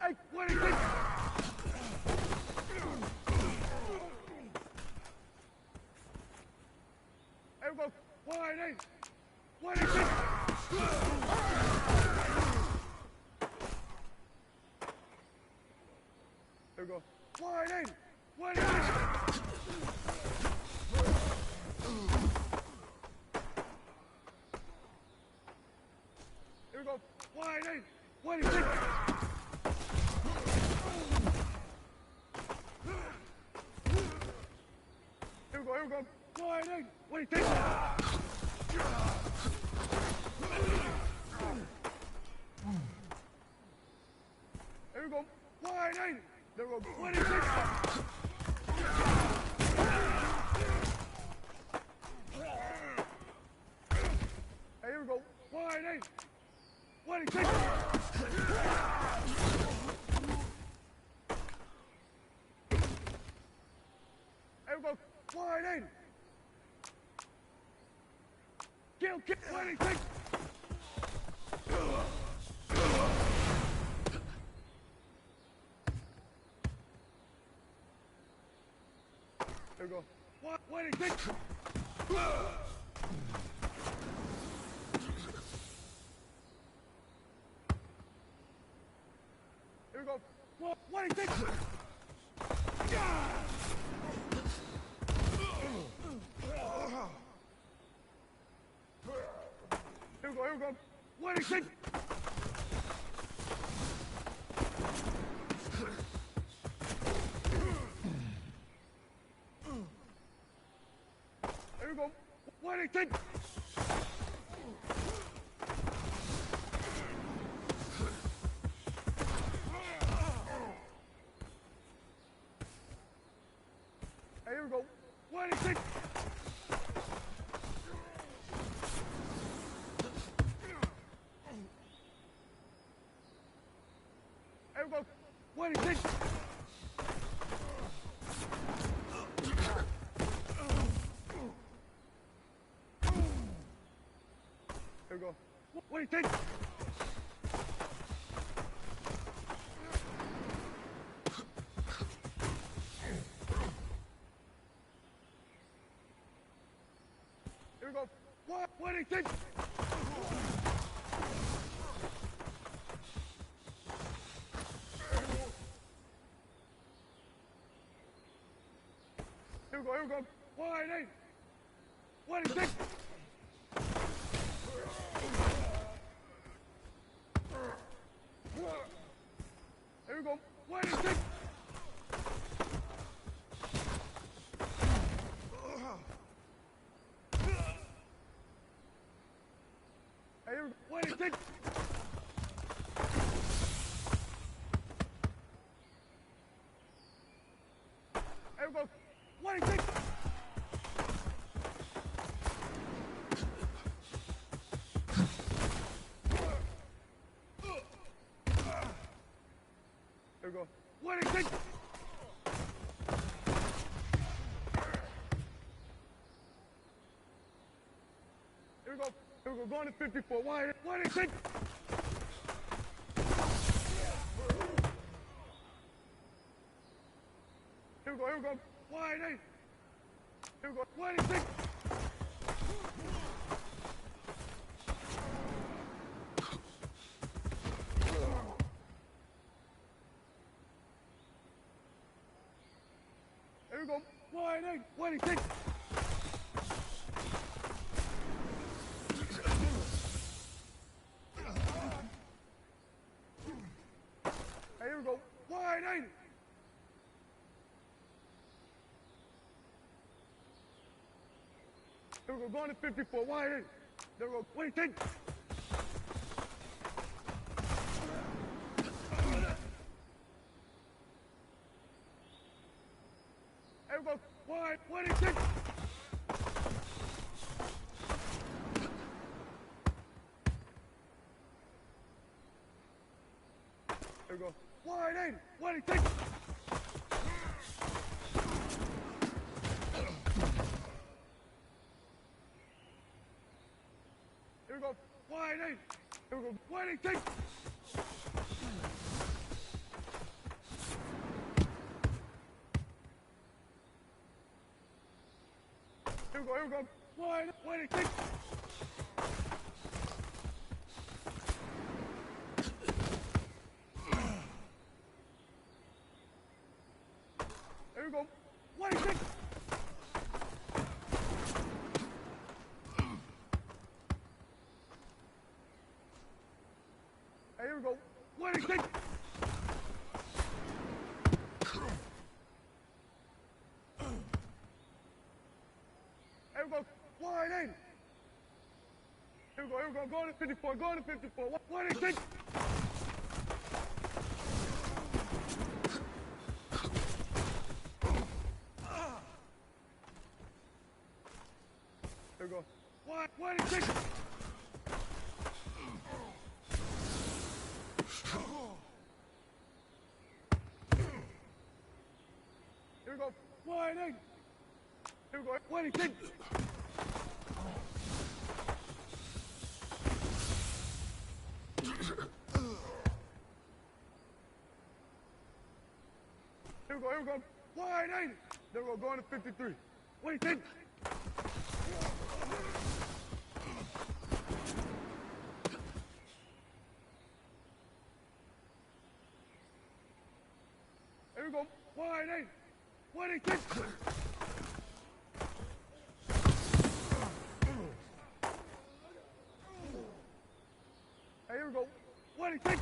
Hey, what is it? Here we go. Wide eight. What is it? Here we go. Wide eight. What is it? Here we go. Wide eight. What is it? Here we go. Here we go. Wide eight. What is it? Here we go. Wide eight. There we go. What is it? Hey, here we go. Wide eight. What is it? Here we go. Wide eight. Kill. What is it? There we go. What is it? Here we go. What is it? Here we go. What is it? Here we go. What is it? Here we go. What is it? Here we go. What is it? Here we go. What is it? Here we go. What is it? Here we go. Wide eight. What is it? Here we go. What is it? Here we go. What is it? Here we go. What is it? Here we go. What is it? Here we go. Going to 54. Wide. What is it? Here we go. Wide eight. Here we go. What is it? Here we go. Wide eight. What is it? Here we go. Wide eight. Here we go. Going to 54. Wide eight. There we go. What is it? Here we go. Wide. What is it? Here we go. Wide eight. What is it? Here we go. Wide eight. Here we go. What is it? go, here we go. 186. Here we go. 186. Hey, here we go. 186. Here we go. 180. Here we go. Here we go. Going to 54. Going to 54. 186. Here we go. 186. Here we go. 180. Here we go. 186. Here we go. Here we go. 180. There we go. Going to 53. 186. Here we go. 180. 186. Hey, here we go. 186.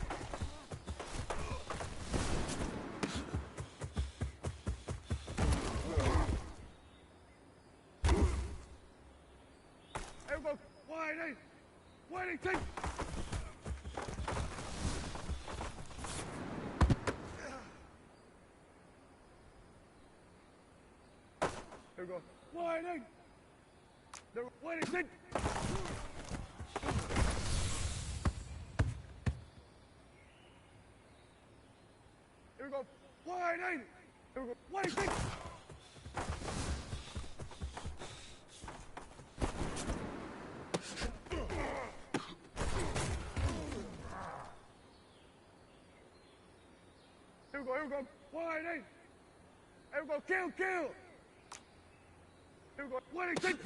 Here we go. 180. 186. Here we go. 180. There we go. 186. Here we go. 180. Here we go. 186. Here we go. Here we go. 180. Here we go. Kill. Kill. Here we go. 186.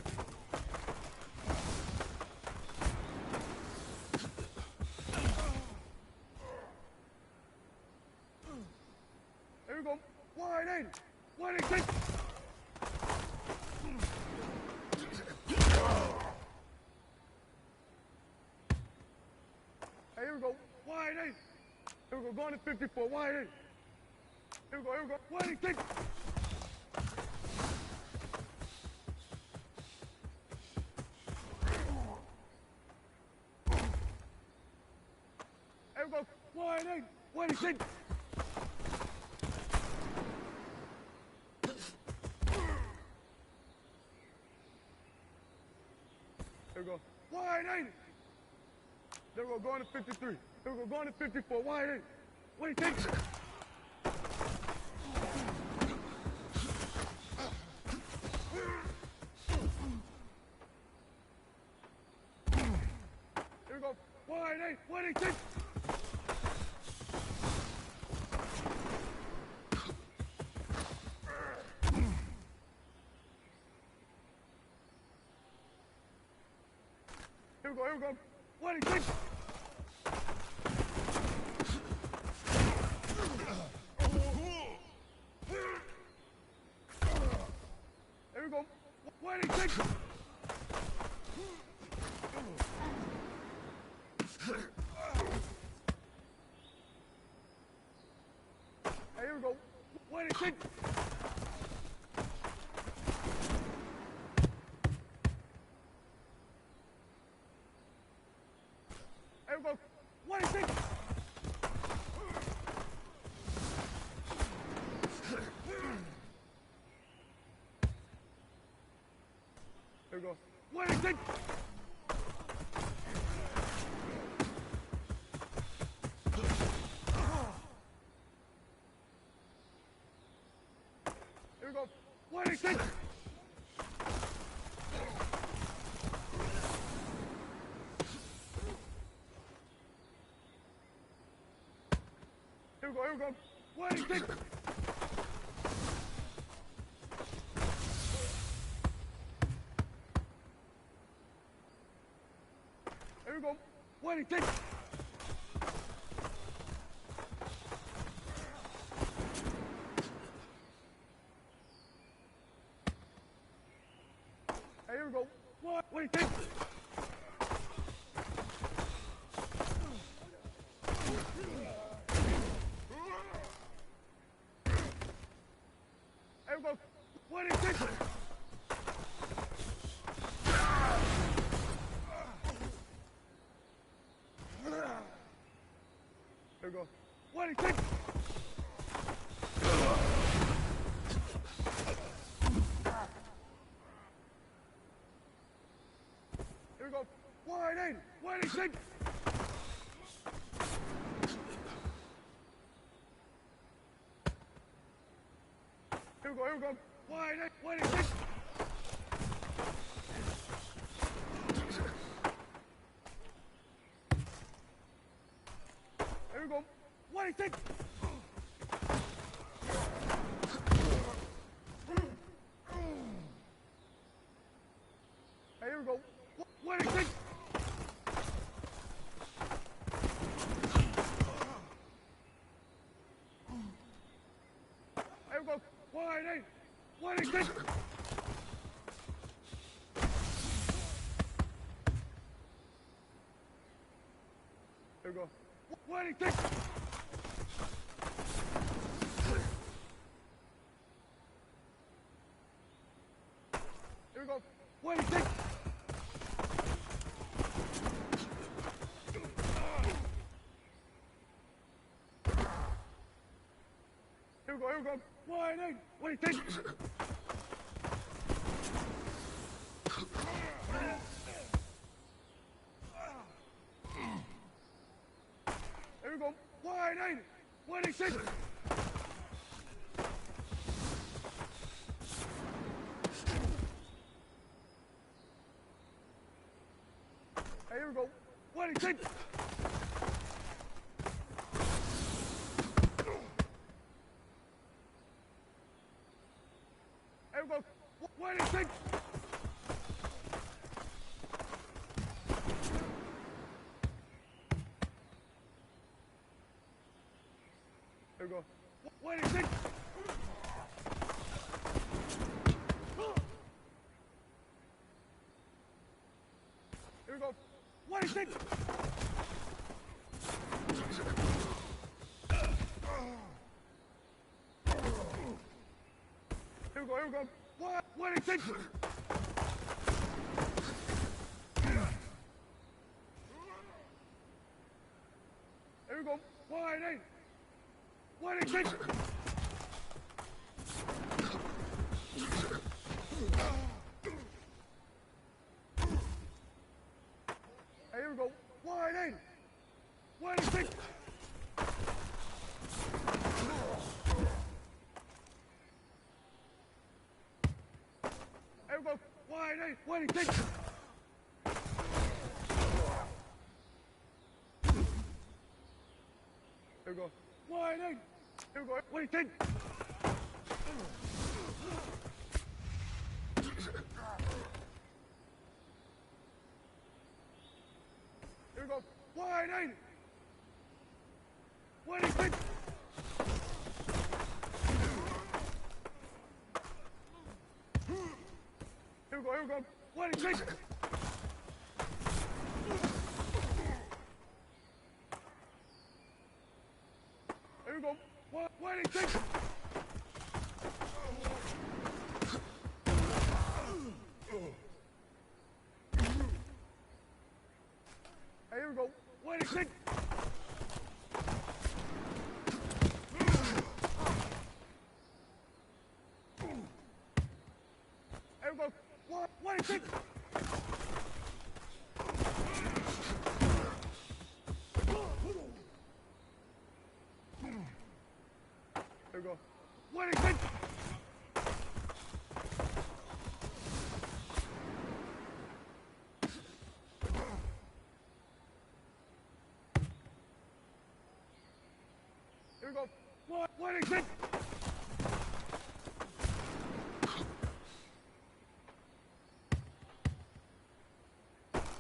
Here we go. 180. 186. Hey, here we go. 180. Here we go. Going to 54. 180. Here we go. Here we go. 186. Here we go. 180. 186. Here we go. 180. There we go. Going to 53. Here we go. Going to 54. 180. 186. Here we go. 180. 186. Here we go. Here we go. 186. Here we go. 186. Hey, here we go. 186. Here we go. 186. Here we go. 186. Here we go. 186. Here we go. Here we go. 186. we go. 26. Hey, here we go. 26. Here we go. 26. Here we go. 26. Here we go. 180. 26. Here we go. Here we go. 180. 26. Here we go. 26. Hey, here we go. 26. Here we go. 180. 26. Here we go. 26. Here we go. 26. Here we go. Here we go. 180. 26. Here we go. 180. 26. Hey, here we go. 26. Here we go. 26. Here we go. 26. Here we go. 26. Here we go. Here we go. 26. Here we go. 180. 26. Hey, here we go. 180. 26. Here we go. 180. 26. Here we go. 180. Here we go. 26. Here we go. 180. 26. Here we go. Here we go. 26. Here we go. 26. Hey, here we go. 26. Here we go. 26. Here we go. 26. Here we go. 26.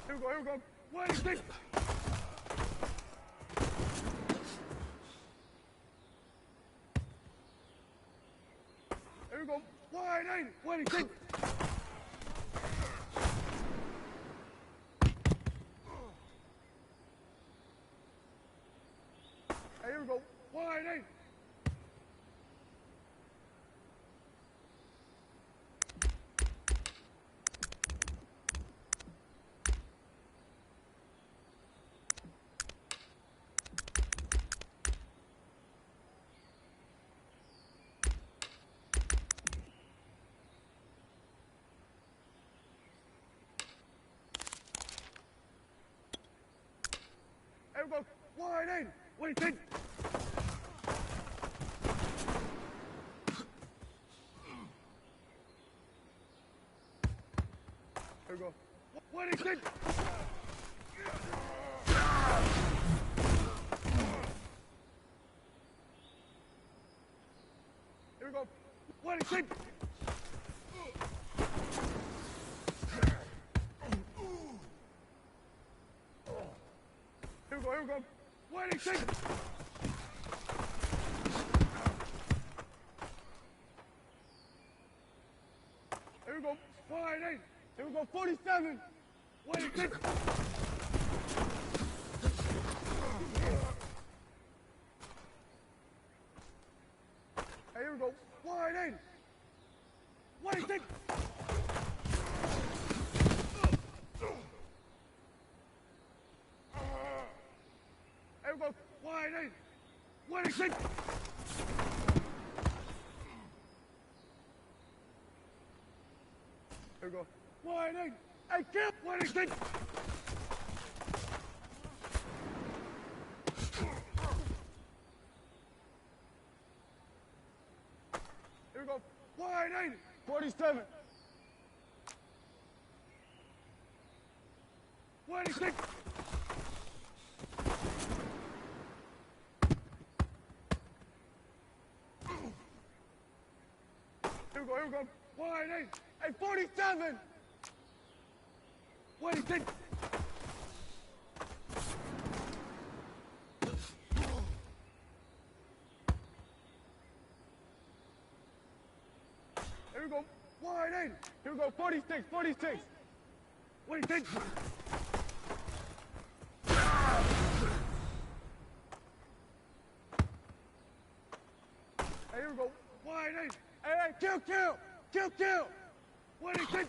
Here we go. Here we go. 26. Here we go. Wide 80. 26. Here we go. Wide 80. Here we go. Wide 80. 26. Here we go. 26. Here we go. 26. Here we go. Here we go. 26. Here we go. Wide 8. Here we go. 47. 26. Hey, here we go. Wide 8. 26. Here we go. Wide 8. 26. Here we go. Wide 8. Hey, kill. 26. Here we go. Wide 8. 47. 26. Here we go. Here we go. Wide 8. Hey, 47. 26. Here we go. Wide 8. Here we go. 46. 46. 26. Hey, here we go. Wide 8. Hey, hey, kill, kill. Kill, kill. 26.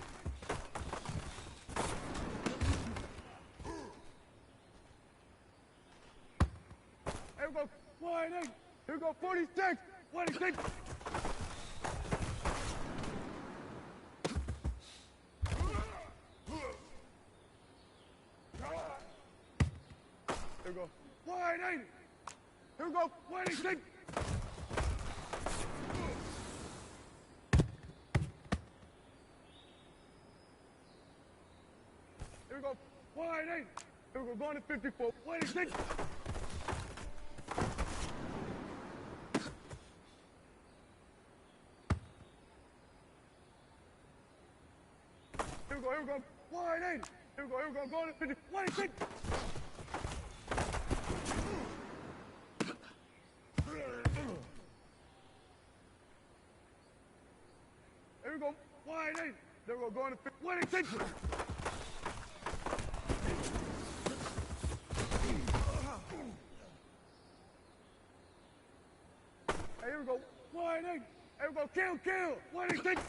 Here we go. Wide 8. Here we go. 46. 26. Here we go. Wide 8. Here we go. 26. Here we go. Wide 8. Here we go. Going to 54. 26. Here we go. Here we go. Wide 8. Here we go. Here we go. Going to 50. 26. Here we go. Wide 8. There we go. Going to 50. 26. Hey, here we go. Wide 8. Here we go. Kill, kill. 26.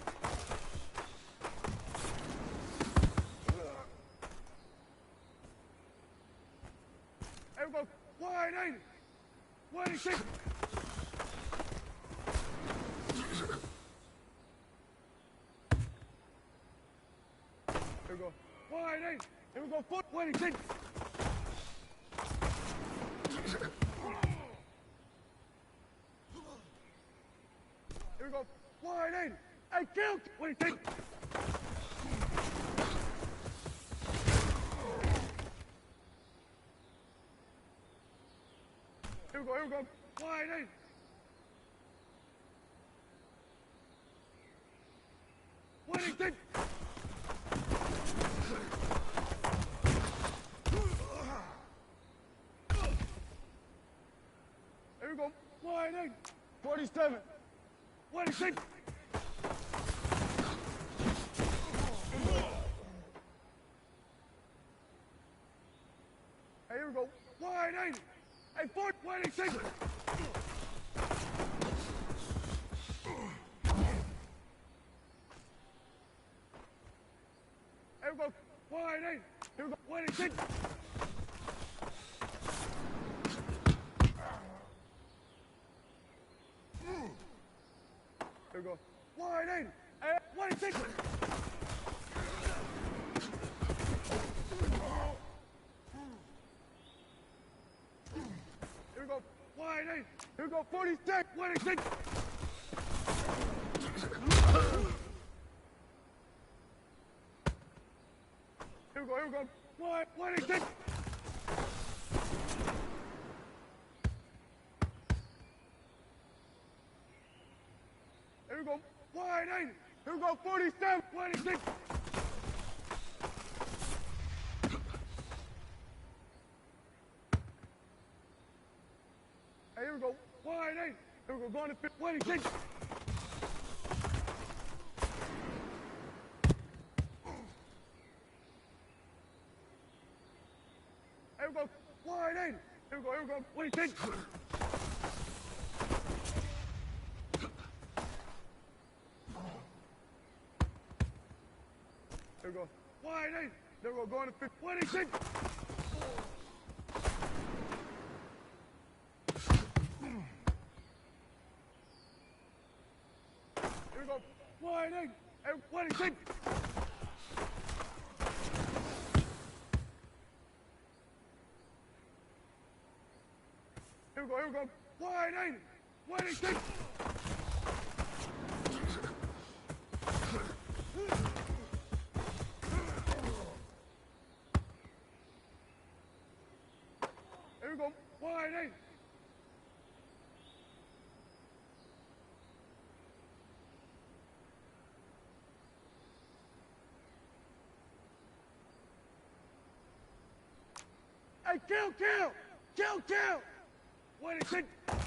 Here we go. Wide 8. 26. Here we go. Wide 8. Here we go. 26. Here we go. Wide 8. Hey, kill. 26. Here we go. Here we go. Wide 8. 26. Wide 8. 47. 26. Hey, here we go. Wide 80. Hey, 26. Here we go. Wide 8. Here we go. 26. Here we go. Wide 8. Hey, 26. Here we go. Wide 8. Here we go. 46. 26. Here we go. Here we go. Wide 26. Here we go. Wide 8. Here we go. 47. 26. Hey, here we go. Wide 8. Here we go. Going to 26. Here we go. Wide 8. Here we go. Here we go. 26. Here we go. Wide 8. There we go. Going to 26. Here we go. Wide 8. And 26. Here we go. Here we go. Wide 8. 26. Here we go. Wide 8. Hey, kill! 26.